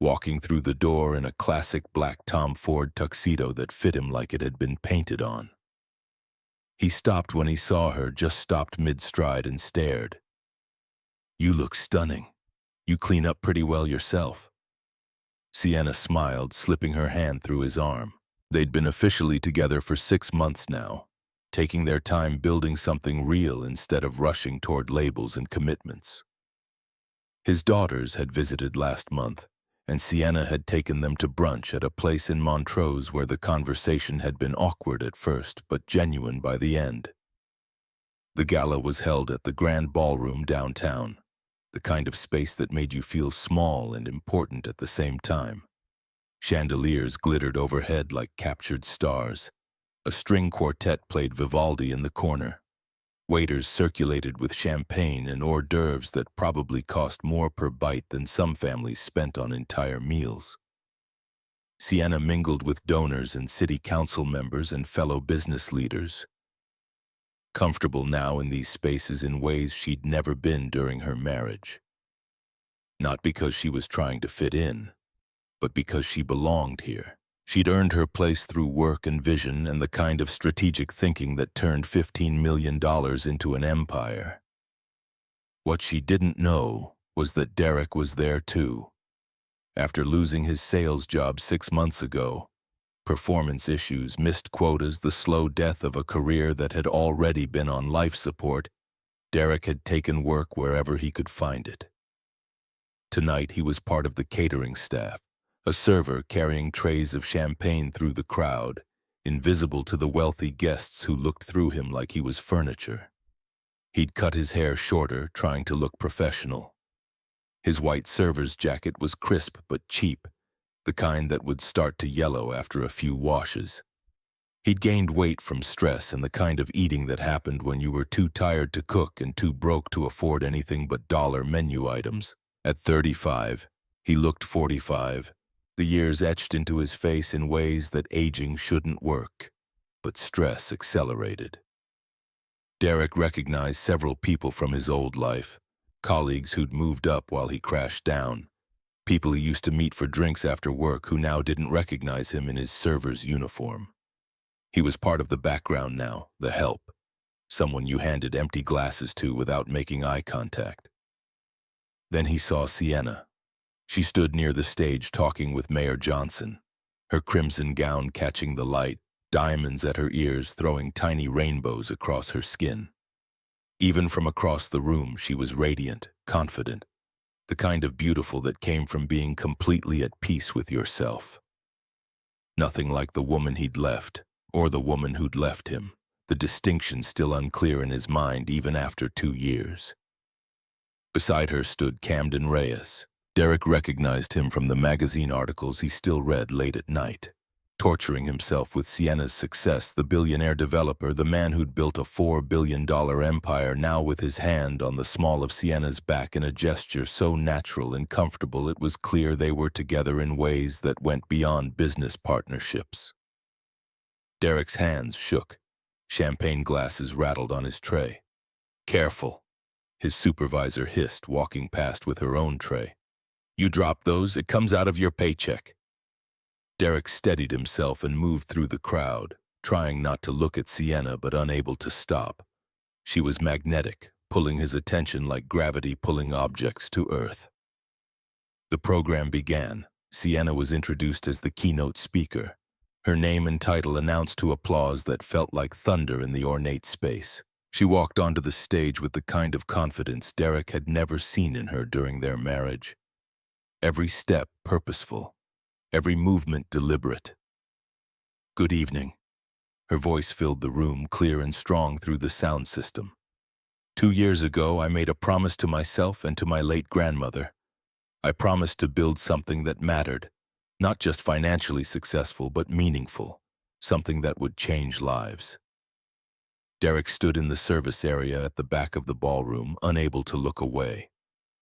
walking through the door in a classic black Tom Ford tuxedo that fit him like it had been painted on. He stopped when he saw her, just stopped mid-stride and stared. "You look stunning. You clean up pretty well yourself." Sienna smiled, slipping her hand through his arm. They'd been officially together for 6 months now, taking their time building something real instead of rushing toward labels and commitments. His daughters had visited last month, and Sienna had taken them to brunch at a place in Montrose where the conversation had been awkward at first but genuine by the end. The gala was held at the Grand Ballroom downtown, the kind of space that made you feel small and important at the same time. Chandeliers glittered overhead like captured stars. A string quartet played Vivaldi in the corner. Waiters circulated with champagne and hors d'oeuvres that probably cost more per bite than some families spent on entire meals. Sienna mingled with donors and city council members and fellow business leaders, comfortable now in these spaces in ways she'd never been during her marriage. Not because she was trying to fit in, but because she belonged here. She'd earned her place through work and vision and the kind of strategic thinking that turned $15 million into an empire. What she didn't know was that Derek was there too. After losing his sales job 6 months ago, performance issues, missed quotas, the slow death of a career that had already been on life support, Derek had taken work wherever he could find it. Tonight he was part of the catering staff, a server carrying trays of champagne through the crowd, invisible to the wealthy guests who looked through him like he was furniture. He'd cut his hair shorter, trying to look professional. His white server's jacket was crisp but cheap, the kind that would start to yellow after a few washes. He'd gained weight from stress and the kind of eating that happened when you were too tired to cook and too broke to afford anything but dollar menu items. At 35, he looked 45. The years etched into his face in ways that aging shouldn't work, but stress accelerated. Derek recognized several people from his old life, colleagues who'd moved up while he crashed down, people he used to meet for drinks after work who now didn't recognize him in his server's uniform. He was part of the background now, the help, someone you handed empty glasses to without making eye contact. Then he saw Sienna. She stood near the stage talking with Mayor Johnson, her crimson gown catching the light, diamonds at her ears throwing tiny rainbows across her skin. Even from across the room, she was radiant, confident, the kind of beautiful that came from being completely at peace with yourself. Nothing like the woman he'd left, or the woman who'd left him, the distinction still unclear in his mind even after 2 years. Beside her stood Camden Reyes. Derek recognized him from the magazine articles he still read late at night. Torturing himself with Sienna's success, the billionaire developer, the man who'd built a $4 billion empire, now with his hand on the small of Sienna's back in a gesture so natural and comfortable it was clear they were together in ways that went beyond business partnerships. Derek's hands shook. Champagne glasses rattled on his tray. "Careful," his supervisor hissed, walking past with her own tray. "You drop those, it comes out of your paycheck." Derek steadied himself and moved through the crowd, trying not to look at Sienna but unable to stop. She was magnetic, pulling his attention like gravity pulling objects to Earth. The program began. Sienna was introduced as the keynote speaker, her name and title announced to applause that felt like thunder in the ornate space. She walked onto the stage with the kind of confidence Derek had never seen in her during their marriage. Every step purposeful, every movement deliberate. "Good evening." Her voice filled the room, clear and strong through the sound system. "2 years ago, I made a promise to myself and to my late grandmother. I promised to build something that mattered, not just financially successful, but meaningful, something that would change lives." Derek stood in the service area at the back of the ballroom, unable to look away.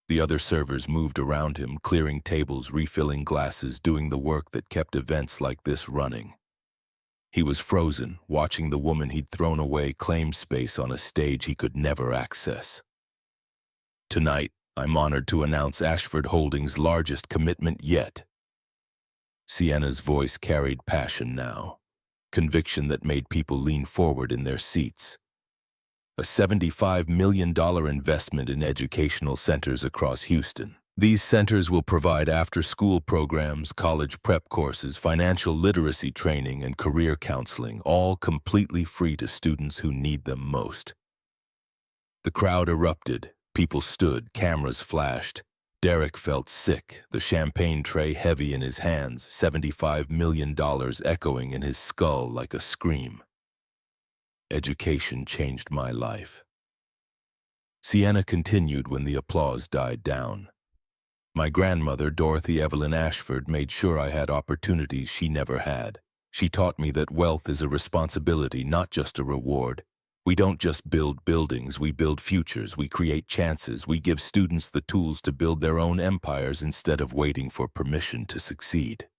The other servers moved around him, clearing tables, refilling glasses, doing the work that kept events like this running. He was frozen, watching the woman he'd thrown away claim space on a stage he could never access. "Tonight, I'm honored to announce Ashford Holdings' largest commitment yet." Sienna's voice carried passion now, conviction that made people lean forward in their seats. A $75 million investment in educational centers across Houston. These centers will provide after-school programs, college prep courses, financial literacy training, and career counseling, all completely free to students who need them most. The crowd erupted. People stood, cameras flashed. Derek felt sick, the champagne tray heavy in his hands, $75 million echoing in his skull like a scream. "Education changed my life." Sienna continued when the applause died down. "My grandmother, Dorothy Evelyn Ashford, made sure I had opportunities she never had. She taught me that wealth is a responsibility, not just a reward. We don't just build buildings, we build futures, we create chances, we give students the tools to build their own empires instead of waiting for permission to succeed."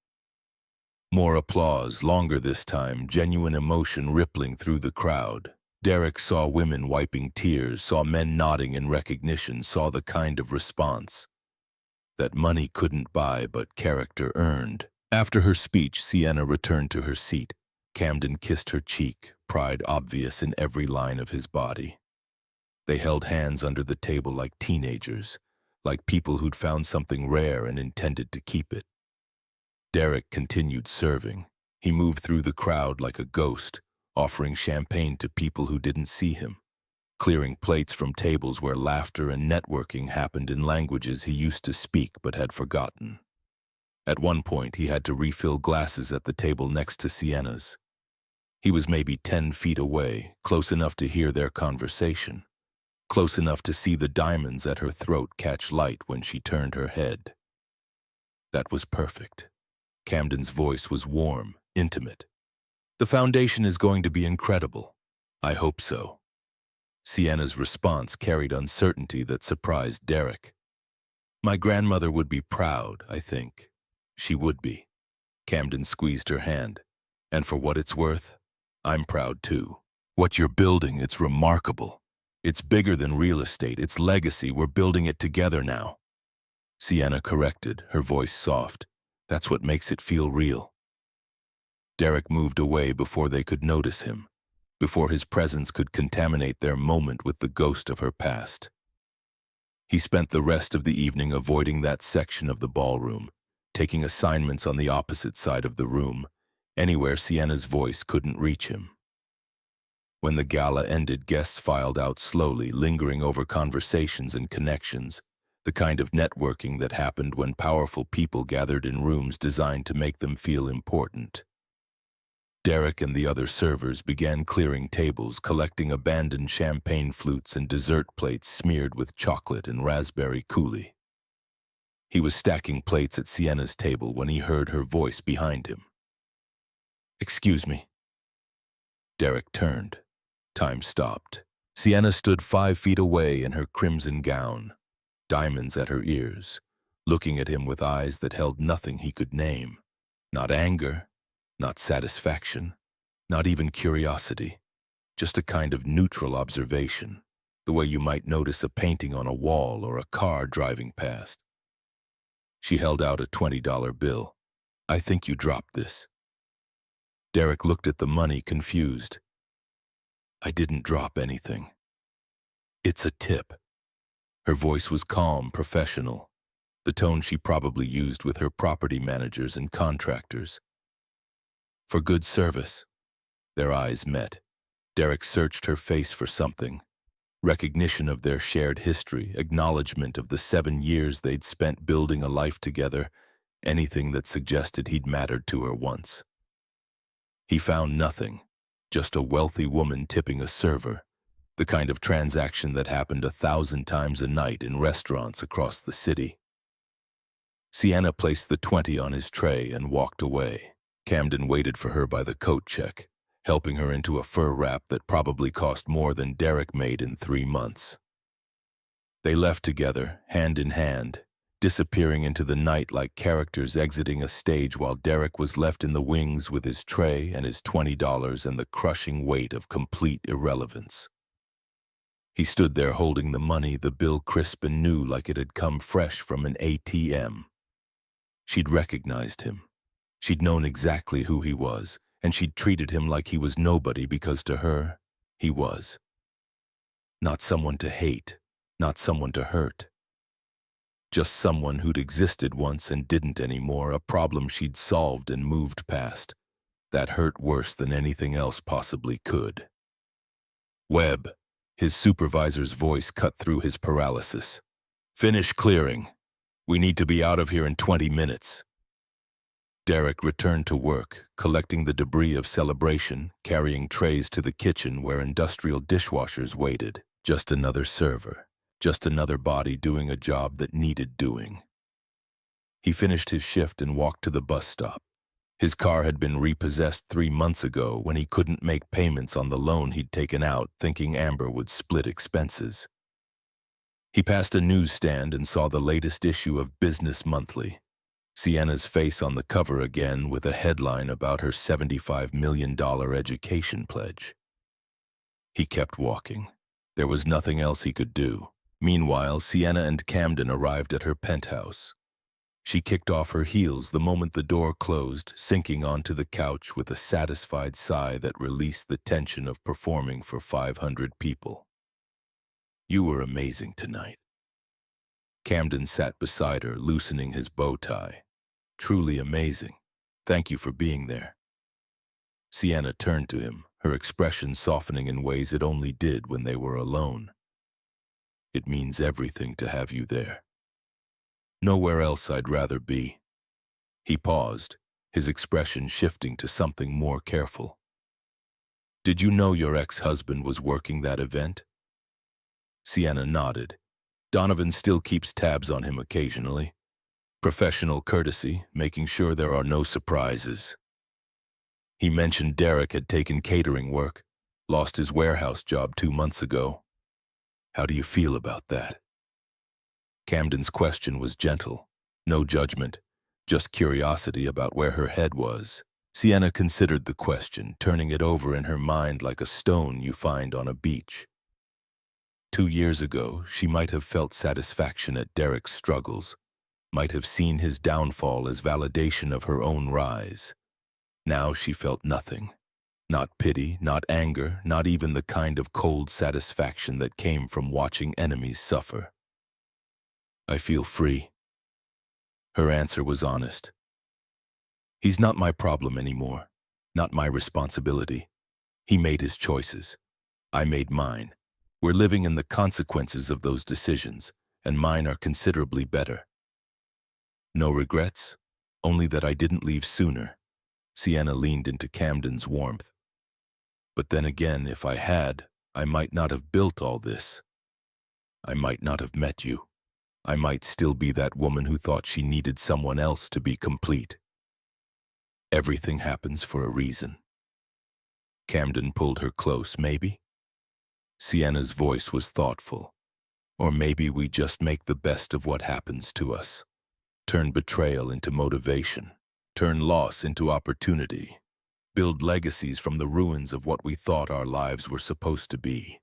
More applause, longer this time, genuine emotion rippling through the crowd. Derek saw women wiping tears, saw men nodding in recognition, saw the kind of response that money couldn't buy but character earned. After her speech, Sienna returned to her seat. Camden kissed her cheek, pride obvious in every line of his body. They held hands under the table like teenagers, like people who'd found something rare and intended to keep it. Derek continued serving. He moved through the crowd like a ghost, offering champagne to people who didn't see him, clearing plates from tables where laughter and networking happened in languages he used to speak but had forgotten. At one point, he had to refill glasses at the table next to Sienna's. He was maybe 10 feet away, close enough to hear their conversation, close enough to see the diamonds at her throat catch light when she turned her head. That was perfect. Camden's voice was warm, intimate. "The foundation is going to be incredible." "I hope so." Sienna's response carried uncertainty that surprised Derek. "My grandmother would be proud, I think." "She would be." Camden squeezed her hand. "And for what it's worth, I'm proud too. What you're building, it's remarkable. It's bigger than real estate, it's legacy. We're building it together now." Sienna corrected, her voice soft. "That's what makes it feel real." Derek moved away before they could notice him, before his presence could contaminate their moment with the ghost of her past. He spent the rest of the evening avoiding that section of the ballroom, taking assignments on the opposite side of the room, anywhere Sienna's voice couldn't reach him. When the gala ended, guests filed out slowly, lingering over conversations and connections, the kind of networking that happened when powerful people gathered in rooms designed to make them feel important. Derek and the other servers began clearing tables, collecting abandoned champagne flutes and dessert plates smeared with chocolate and raspberry coulis. He was stacking plates at Sienna's table when he heard her voice behind him. "Excuse me." Derek turned. Time stopped. Sienna stood 5 feet away in her crimson gown, diamonds at her ears, looking at him with eyes that held nothing he could name. Not anger, not satisfaction, not even curiosity, just a kind of neutral observation, the way you might notice a painting on a wall or a car driving past. She held out a $20 bill. I think you dropped this. Derek looked at the money, confused. I didn't drop anything. It's a tip. Her voice was calm, professional, the tone she probably used with her property managers and contractors. For good service. Their eyes met. Derek searched her face for something. Recognition of their shared history, acknowledgement of the 7 years they'd spent building a life together, anything that suggested he'd mattered to her once. He found nothing, just a wealthy woman tipping a server, the kind of transaction that happened 1,000 times a night in restaurants across the city. Sienna placed the 20 on his tray and walked away. Camden waited for her by the coat check, helping her into a fur wrap that probably cost more than Derek made in 3 months. They left together, hand in hand, disappearing into the night like characters exiting a stage while Derek was left in the wings with his tray and his $20 and the crushing weight of complete irrelevance. He stood there holding the money, the bill crisp and new like it had come fresh from an ATM. She'd recognized him. She'd known exactly who he was, and she'd treated him like he was nobody because to her, he was. Not someone to hate, not someone to hurt. Just someone who'd existed once and didn't anymore, a problem she'd solved and moved past. That hurt worse than anything else possibly could. Webb, his supervisor's voice cut through his paralysis. Finish clearing. We need to be out of here in 20 minutes. Derek returned to work, collecting the debris of celebration, carrying trays to the kitchen where industrial dishwashers waited. Just another server. Just another body doing a job that needed doing. He finished his shift and walked to the bus stop. His car had been repossessed 3 months ago when he couldn't make payments on the loan he'd taken out, thinking Amber would split expenses. He passed a newsstand and saw the latest issue of Business Monthly. Sienna's face on the cover again with a headline about her $75 million education pledge. He kept walking. There was nothing else he could do. Meanwhile, Sienna and Camden arrived at her penthouse. She kicked off her heels the moment the door closed, sinking onto the couch with a satisfied sigh that released the tension of performing for 500 people. You were amazing tonight. Camden sat beside her, loosening his bow tie. Truly amazing. Thank you for being there. Sienna turned to him, her expression softening in ways it only did when they were alone. It means everything to have you there. Nowhere else I'd rather be. He paused, his expression shifting to something more careful. Did you know your ex-husband was working that event? Sienna nodded. Donovan still keeps tabs on him occasionally. Professional courtesy, making sure there are no surprises. He mentioned Derek had taken catering work, lost his warehouse job 2 months ago. How do you feel about that? Camden's question was gentle, no judgment, just curiosity about where her head was. Sienna considered the question, turning it over in her mind like a stone you find on a beach. 2 years ago, she might have felt satisfaction at Derek's struggles, might have seen his downfall as validation of her own rise. Now she felt nothing. Not pity, not anger, not even the kind of cold satisfaction that came from watching enemies suffer. I feel free. Her answer was honest. He's not my problem anymore, not my responsibility. He made his choices. I made mine. We're living in the consequences of those decisions, and mine are considerably better. No regrets, only that I didn't leave sooner. Sienna leaned into Camden's warmth. But then again, if I had, I might not have built all this. I might not have met you. I might still be that woman who thought she needed someone else to be complete. Everything happens for a reason. Camden pulled her close, maybe? Sienna's voice was thoughtful. Or maybe we just make the best of what happens to us. Turn betrayal into motivation. Turn loss into opportunity. Build legacies from the ruins of what we thought our lives were supposed to be.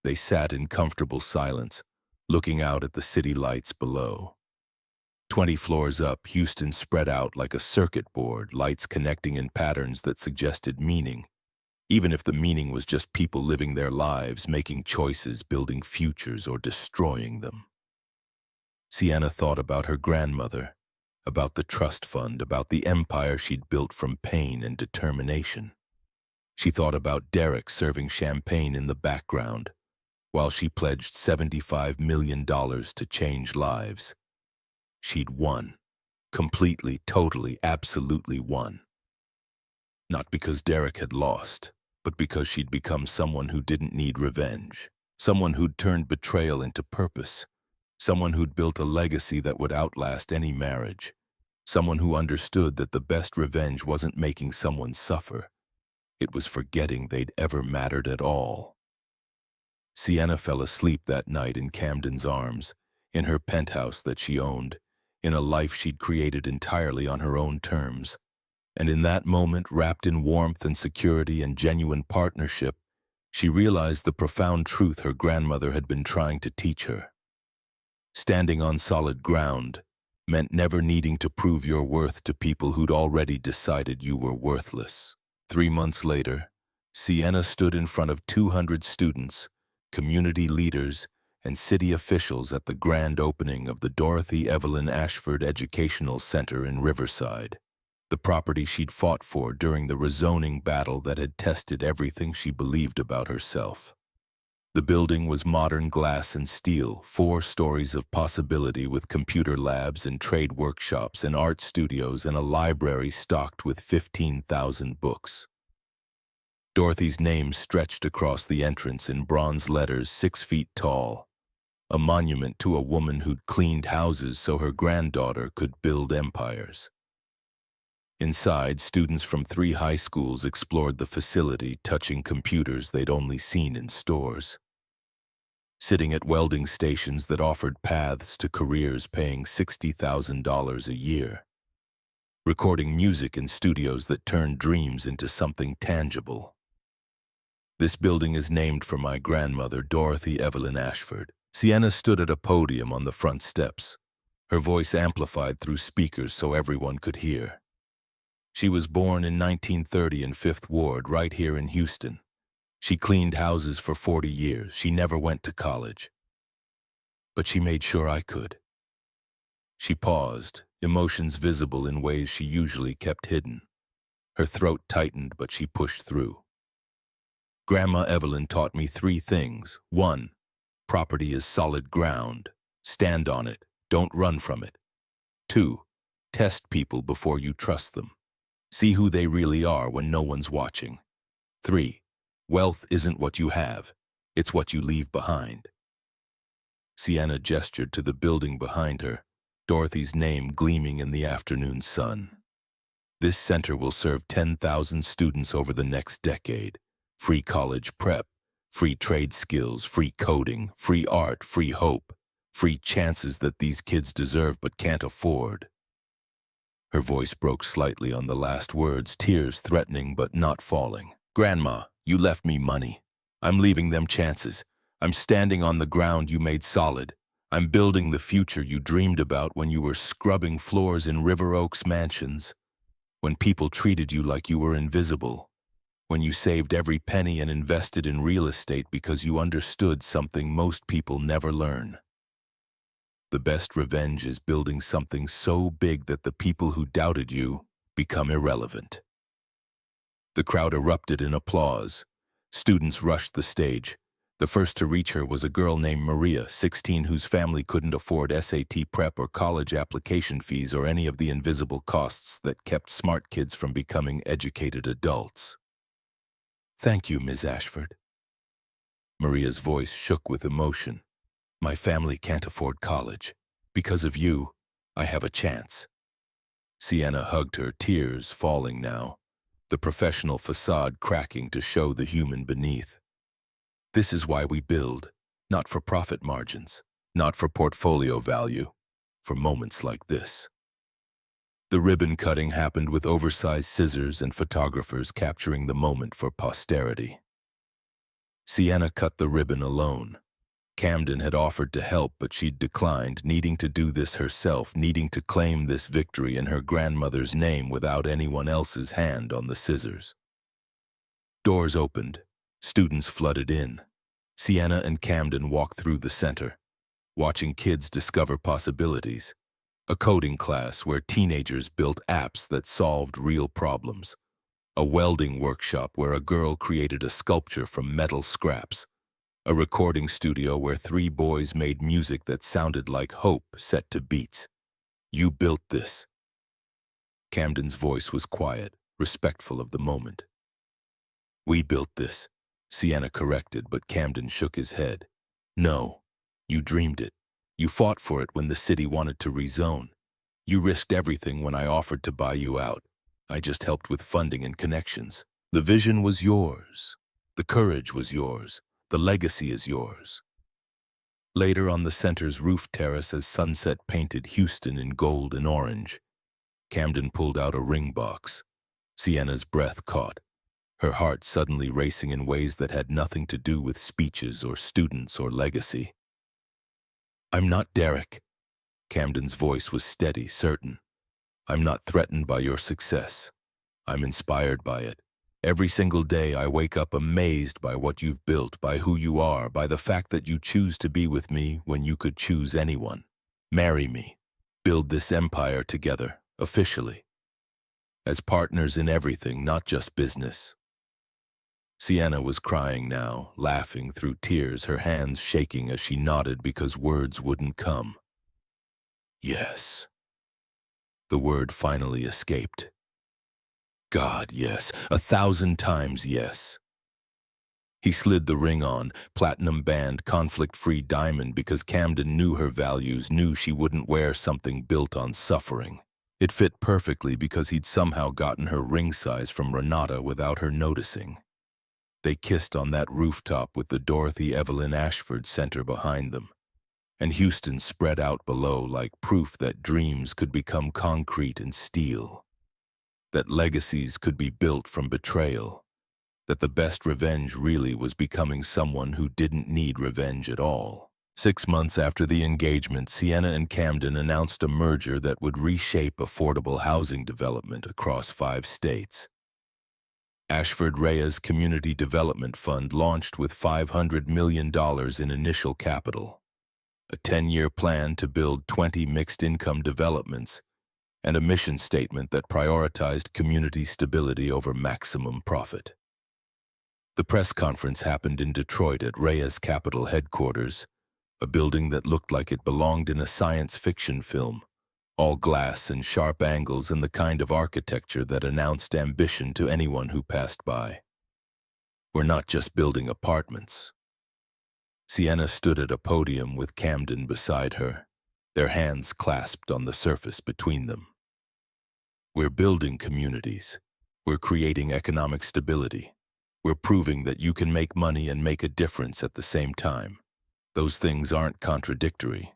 They sat in comfortable silence, looking out at the city lights below. 20 floors up, Houston spread out like a circuit board, lights connecting in patterns that suggested meaning, even if the meaning was just people living their lives, making choices, building futures, or destroying them. Sienna thought about her grandmother, about the trust fund, about the empire she'd built from pain and determination. She thought about Derek serving champagne in the background, while she pledged $75 million to change lives. She'd won. Completely, totally, absolutely won. Not because Derek had lost, but because she'd become someone who didn't need revenge, someone who'd turned betrayal into purpose, someone who'd built a legacy that would outlast any marriage, someone who understood that the best revenge wasn't making someone suffer, it was forgetting they'd ever mattered at all. Sienna fell asleep that night in Camden's arms, in her penthouse that she owned, in a life she'd created entirely on her own terms. And in that moment, wrapped in warmth and security and genuine partnership, she realized the profound truth her grandmother had been trying to teach her. Standing on solid ground meant never needing to prove your worth to people who'd already decided you were worthless. 3 months later, Sienna stood in front of 200 students, community leaders, and city officials at the grand opening of the Dorothy Evelyn Ashford Educational Center in Riverside, the property she'd fought for during the rezoning battle that had tested everything she believed about herself. The building was modern glass and steel, 4 stories of possibility with computer labs and trade workshops and art studios and a library stocked with 15,000 books. Dorothy's name stretched across the entrance in bronze letters 6 feet tall, a monument to a woman who'd cleaned houses so her granddaughter could build empires. Inside, students from 3 high schools explored the facility, touching computers they'd only seen in stores. Sitting at welding stations that offered paths to careers paying $60,000 a year. Recording music in studios that turned dreams into something tangible. This building is named for my grandmother, Dorothy Evelyn Ashford. Sienna stood at a podium on the front steps, her voice amplified through speakers so everyone could hear. She was born in 1930 in 5th Ward, right here in Houston. She cleaned houses for 40 years. She never went to college. But she made sure I could. She paused, emotions visible in ways she usually kept hidden. Her throat tightened, but she pushed through. Grandma Evelyn taught me 3 things. 1, property is solid ground. Stand on it. Don't run from it. 2, test people before you trust them. See who they really are when no one's watching. 3, wealth isn't what you have, it's what you leave behind. Sienna gestured to the building behind her, Dorothy's name gleaming in the afternoon sun. This center will serve 10,000 students over the next decade. Free college prep, free trade skills, free coding, free art, free hope, free chances that these kids deserve but can't afford. Her voice broke slightly on the last words, tears threatening but not falling. Grandma, you left me money. I'm leaving them chances. I'm standing on the ground you made solid. I'm building the future you dreamed about when you were scrubbing floors in River Oaks mansions, when people treated you like you were invisible, when you saved every penny and invested in real estate because you understood something most people never learn. The best revenge is building something so big that the people who doubted you become irrelevant. The crowd erupted in applause. Students rushed the stage. The first to reach her was a girl named Maria, 16, whose family couldn't afford SAT prep or college application fees or any of the invisible costs that kept smart kids from becoming educated adults. Thank you, Ms. Ashford. Maria's voice shook with emotion. My family can't afford college. Because of you, I have a chance. Sienna hugged her, tears falling now, the professional facade cracking to show the human beneath. This is why we build, not for profit margins, not for portfolio value, for moments like this. The ribbon cutting happened with oversized scissors and photographers capturing the moment for posterity. Sienna cut the ribbon alone, Camden had offered to help, but she'd declined, needing to do this herself, needing to claim this victory in her grandmother's name without anyone else's hand on the scissors. Doors opened. Students flooded in. Sienna and Camden walked through the center, watching kids discover possibilities. A coding class where teenagers built apps that solved real problems. A welding workshop where a girl created a sculpture from metal scraps. A recording studio where 3 boys made music that sounded like hope set to beats. You built this. Camden's voice was quiet, respectful of the moment. We built this, Sienna corrected, but Camden shook his head. No, you dreamed it. You fought for it when the city wanted to rezone. You risked everything when I offered to buy you out. I just helped with funding and connections. The vision was yours. The courage was yours. The legacy is yours. Later on the center's roof terrace as sunset painted Houston in gold and orange, Camden pulled out a ring box. Sienna's breath caught, her heart suddenly racing in ways that had nothing to do with speeches or students or legacy. I'm not Derek. Camden's voice was steady, certain. I'm not threatened by your success. I'm inspired by it. Every single day I wake up amazed by what you've built, by who you are, by the fact that you choose to be with me when you could choose anyone. Marry me. Build this empire together, officially. As partners in everything, not just business. Sienna was crying now, laughing through tears, her hands shaking as she nodded because words wouldn't come. Yes. The word finally escaped. God, yes. 1,000 times yes. He slid the ring on, platinum band, conflict-free diamond, because Camden knew her values, knew she wouldn't wear something built on suffering. It fit perfectly because he'd somehow gotten her ring size from Renata without her noticing. They kissed on that rooftop with the Dorothy Evelyn Ashford Center behind them, and Houston spread out below like proof that dreams could become concrete and steel. That legacies could be built from betrayal, that the best revenge really was becoming someone who didn't need revenge at all. 6 months after the engagement, Sienna and Camden announced a merger that would reshape affordable housing development across 5 states. Ashford Reyes Community Development Fund launched with $500 million in initial capital, a 10-year plan to build 20 mixed-income developments, and a mission statement that prioritized community stability over maximum profit. The press conference happened in Detroit at Reyes Capital headquarters, a building that looked like it belonged in a science fiction film, all glass and sharp angles and the kind of architecture that announced ambition to anyone who passed by. We're not just building apartments. Sienna stood at a podium with Camden beside her, their hands clasped on the surface between them. We're building communities. We're creating economic stability. We're proving that you can make money and make a difference at the same time. Those things aren't contradictory.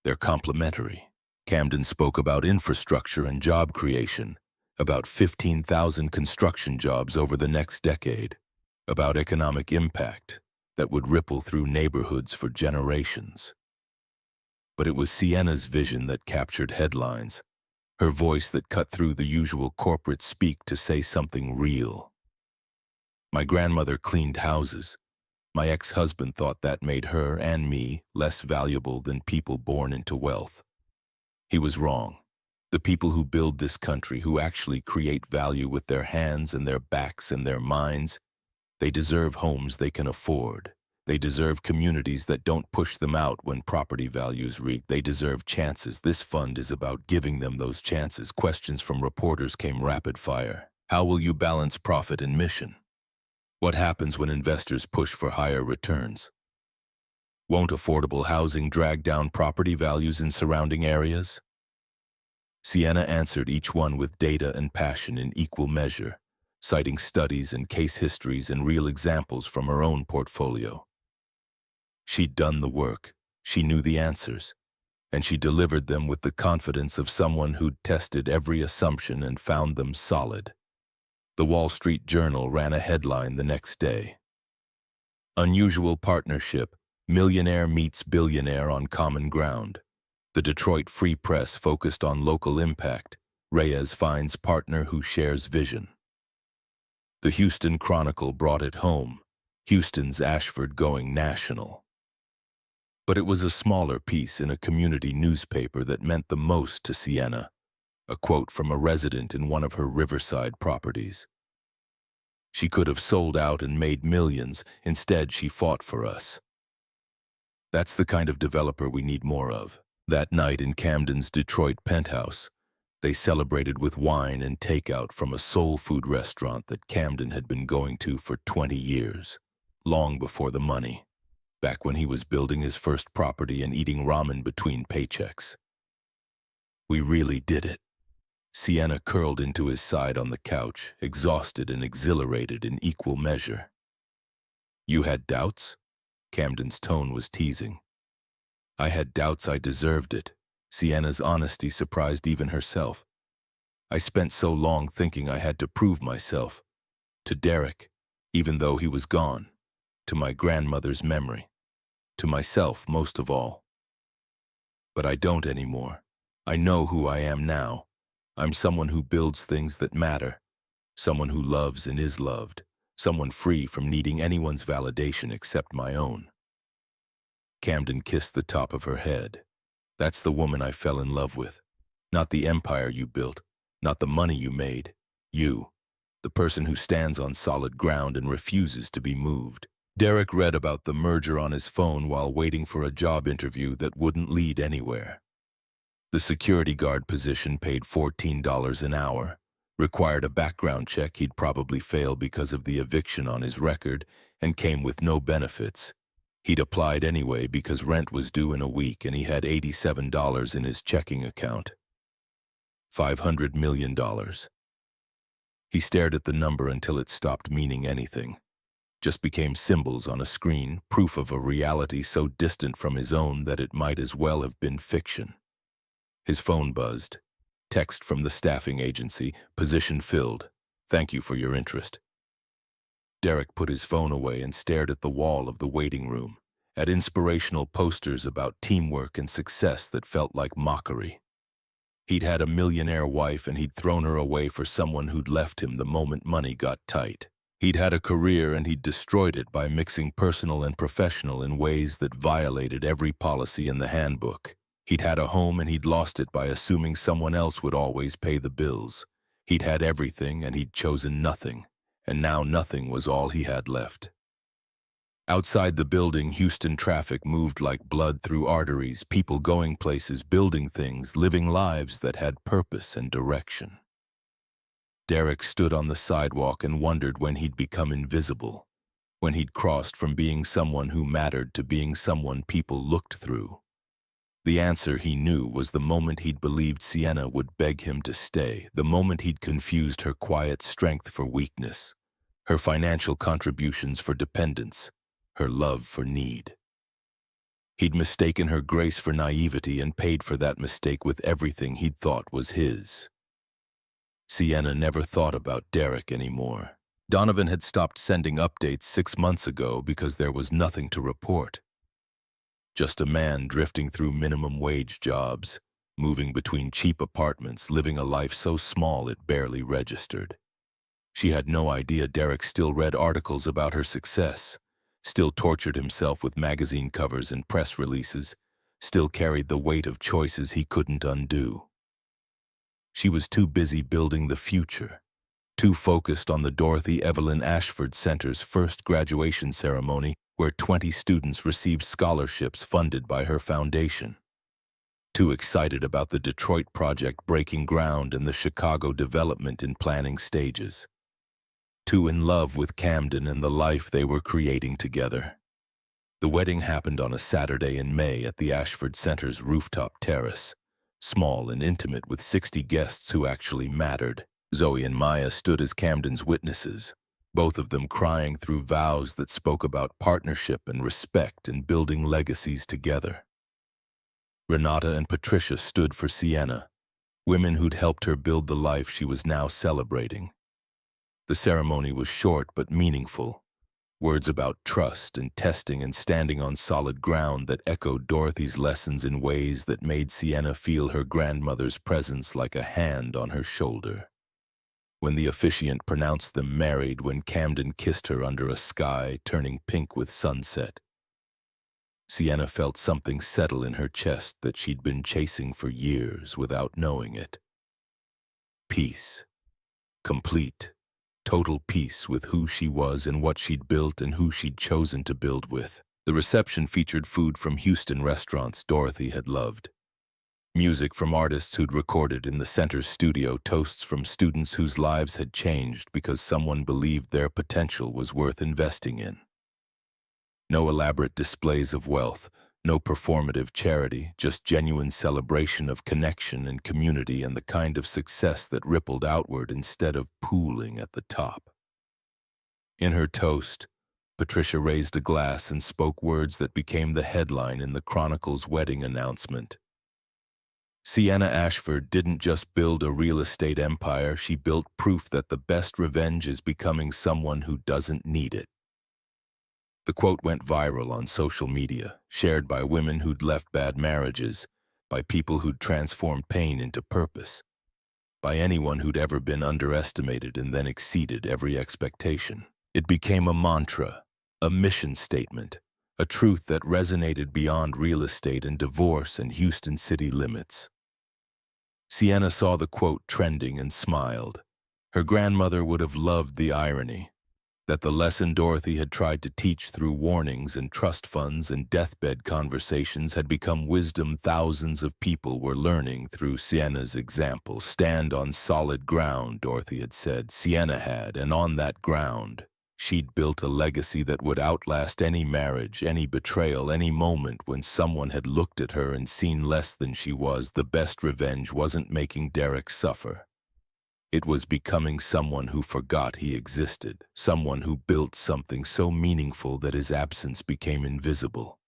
They're complementary. Camden spoke about infrastructure and job creation, about 15,000 construction jobs over the next decade, about economic impact that would ripple through neighborhoods for generations. But it was Sienna's vision that captured headlines, her voice that cut through the usual corporate speak to say something real. My grandmother cleaned houses. My ex-husband thought that made her and me less valuable than people born into wealth. He was wrong. The people who build this country, who actually create value with their hands and their backs and their minds, they deserve homes they can afford. They deserve communities that don't push them out when property values reach. They deserve chances. This fund is about giving them those chances. Questions from reporters came rapid fire. How will you balance profit and mission? What happens when investors push for higher returns? Won't affordable housing drag down property values in surrounding areas? Sienna answered each one with data and passion in equal measure, citing studies and case histories and real examples from her own portfolio. She'd done the work, she knew the answers, and she delivered them with the confidence of someone who'd tested every assumption and found them solid. The Wall Street Journal ran a headline the next day. Unusual partnership, Millionaire meets billionaire on common ground. The Detroit Free Press focused on local impact. Reyes finds partner who shares vision. The Houston Chronicle brought it home. Houston's Ashford going national. But it was a smaller piece in a community newspaper that meant the most to Sienna. A quote from a resident in one of her riverside properties. She could have sold out and made millions. Instead, she fought for us. That's the kind of developer we need more of. That night in Camden's Detroit penthouse, they celebrated with wine and takeout from a soul food restaurant that Camden had been going to for 20 years, long before the money, back when he was building his first property and eating ramen between paychecks. We really did it. Sienna curled into his side on the couch, exhausted and exhilarated in equal measure. You had doubts? Camden's tone was teasing. I had doubts I deserved it. Sienna's honesty surprised even herself. I spent so long thinking I had to prove myself. To Derek, even though he was gone. To my grandmother's memory. To myself, most of all. But I don't anymore. I know who I am now. I'm someone who builds things that matter. Someone who loves and is loved. Someone free from needing anyone's validation except my own. Camden kissed the top of her head. That's the woman I fell in love with. Not the empire you built, not the money you made. You, the person who stands on solid ground and refuses to be moved. Derek read about the merger on his phone while waiting for a job interview that wouldn't lead anywhere. The security guard position paid $14 an hour. Required a background check he'd probably fail because of the eviction on his record, and came with no benefits. He'd applied anyway because rent was due in a week and he had $87 in his checking account. $500 million. He stared at the number until it stopped meaning anything. Just became symbols on a screen, proof of a reality so distant from his own that it might as well have been fiction. His phone buzzed. Text from the staffing agency, position filled. Thank you for your interest. Derek put his phone away and stared at the wall of the waiting room, at inspirational posters about teamwork and success that felt like mockery. He'd had a millionaire wife and he'd thrown her away for someone who'd left him the moment money got tight. He'd had a career and he'd destroyed it by mixing personal and professional in ways that violated every policy in the handbook. He'd had a home and he'd lost it by assuming someone else would always pay the bills. He'd had everything and he'd chosen nothing, and now nothing was all he had left. Outside the building, Houston traffic moved like blood through arteries, people going places, building things, living lives that had purpose and direction. Derek stood on the sidewalk and wondered when he'd become invisible, when he'd crossed from being someone who mattered to being someone people looked through. The answer, he knew, was the moment he'd believed Sienna would beg him to stay, the moment he'd confused her quiet strength for weakness, her financial contributions for dependence, her love for need. He'd mistaken her grace for naivety and paid for that mistake with everything he'd thought was his. Sienna never thought about Derek anymore. Donovan had stopped sending updates 6 months ago because there was nothing to report. Just a man drifting through minimum wage jobs, moving between cheap apartments, living a life so small it barely registered. She had no idea Derek still read articles about her success, still tortured himself with magazine covers and press releases, still carried the weight of choices he couldn't undo. She was too busy building the future, too focused on the Dorothy Evelyn Ashford Center's first graduation ceremony where 20 students received scholarships funded by her foundation. Too excited about the Detroit project breaking ground and the Chicago development in planning stages. Too in love with Camden and the life they were creating together. The wedding happened on a Saturday in May at the Ashford Center's rooftop terrace, small and intimate with 60 guests who actually mattered. Zoe and Maya stood as Camden's witnesses, both of them crying through vows that spoke about partnership and respect and building legacies together. Renata and Patricia stood for Sienna, women who'd helped her build the life she was now celebrating. The ceremony was short but meaningful. Words about trust and testing and standing on solid ground that echoed Dorothy's lessons in ways that made Sienna feel her grandmother's presence like a hand on her shoulder. When the officiant pronounced them married, when Camden kissed her under a sky turning pink with sunset, Sienna felt something settle in her chest that she'd been chasing for years without knowing it. Peace. Complete, total peace with who she was and what she'd built and who she'd chosen to build with. The reception featured food from Houston restaurants Dorothy had loved. Music from artists who'd recorded in the center's studio, toasts from students whose lives had changed because someone believed their potential was worth investing in. No elaborate displays of wealth, no performative charity, just genuine celebration of connection and community and the kind of success that rippled outward instead of pooling at the top. In her toast, Patricia raised a glass and spoke words that became the headline in the Chronicle's wedding announcement. Sienna Ashford didn't just build a real estate empire, she built proof that the best revenge is becoming someone who doesn't need it. The quote went viral on social media, shared by women who'd left bad marriages, by people who'd transformed pain into purpose, by anyone who'd ever been underestimated and then exceeded every expectation. It became a mantra, a mission statement, a truth that resonated beyond real estate and divorce and Houston city limits. Sienna saw the quote trending and smiled. Her grandmother would have loved the irony, that the lesson Dorothy had tried to teach through warnings and trust funds and deathbed conversations had become wisdom thousands of people were learning through Sienna's example. Stand on solid ground, Dorothy had said. Sienna had, and on that ground, she'd built a legacy that would outlast any marriage, any betrayal, any moment when someone had looked at her and seen less than she was. The best revenge wasn't making Derek suffer. It was becoming someone who forgot he existed, someone who built something so meaningful that his absence became invisible,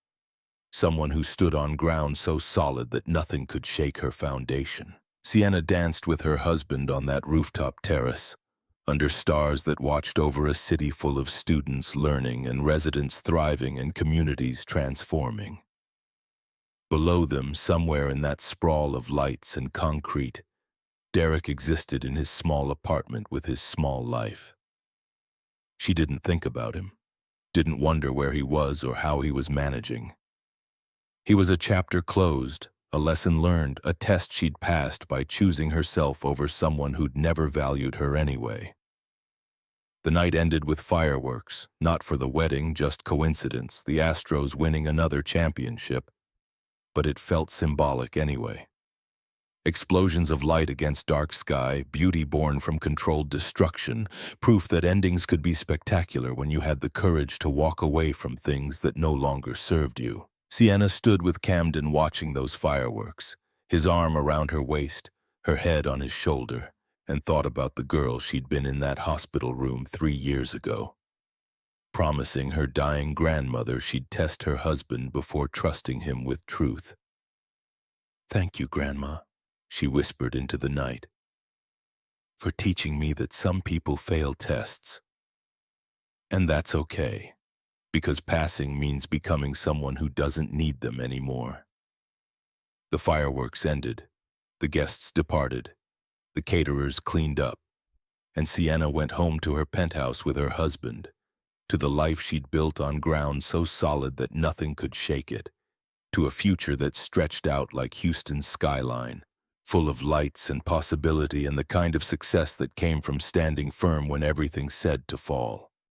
someone who stood on ground so solid that nothing could shake her foundation. Sienna danced with her husband on that rooftop terrace, under stars that watched over a city full of students learning and residents thriving and communities transforming. Below them, somewhere in that sprawl of lights and concrete, Derek existed in his small apartment with his small life. She didn't think about him, didn't wonder where he was or how he was managing. He was a chapter closed, a lesson learned, a test she'd passed by choosing herself over someone who'd never valued her anyway. The night ended with fireworks, not for the wedding, just coincidence, the Astros winning another championship, but it felt symbolic anyway. Explosions of light against dark sky, beauty born from controlled destruction, proof that endings could be spectacular when you had the courage to walk away from things that no longer served you. Sienna stood with Camden watching those fireworks, his arm around her waist, her head on his shoulder, and thought about the girl she'd been in that hospital room 3 years ago, promising her dying grandmother she'd test her husband before trusting him with truth. "Thank you, Grandma," she whispered into the night, "for teaching me that some people fail tests. And that's okay, because passing means becoming someone who doesn't need them anymore." The fireworks ended, the guests departed, the caterers cleaned up, and Sienna went home to her penthouse with her husband, to the life she'd built on ground so solid that nothing could shake it, to a future that stretched out like Houston's skyline, full of lights and possibility and the kind of success that came from standing firm when everything said to fall.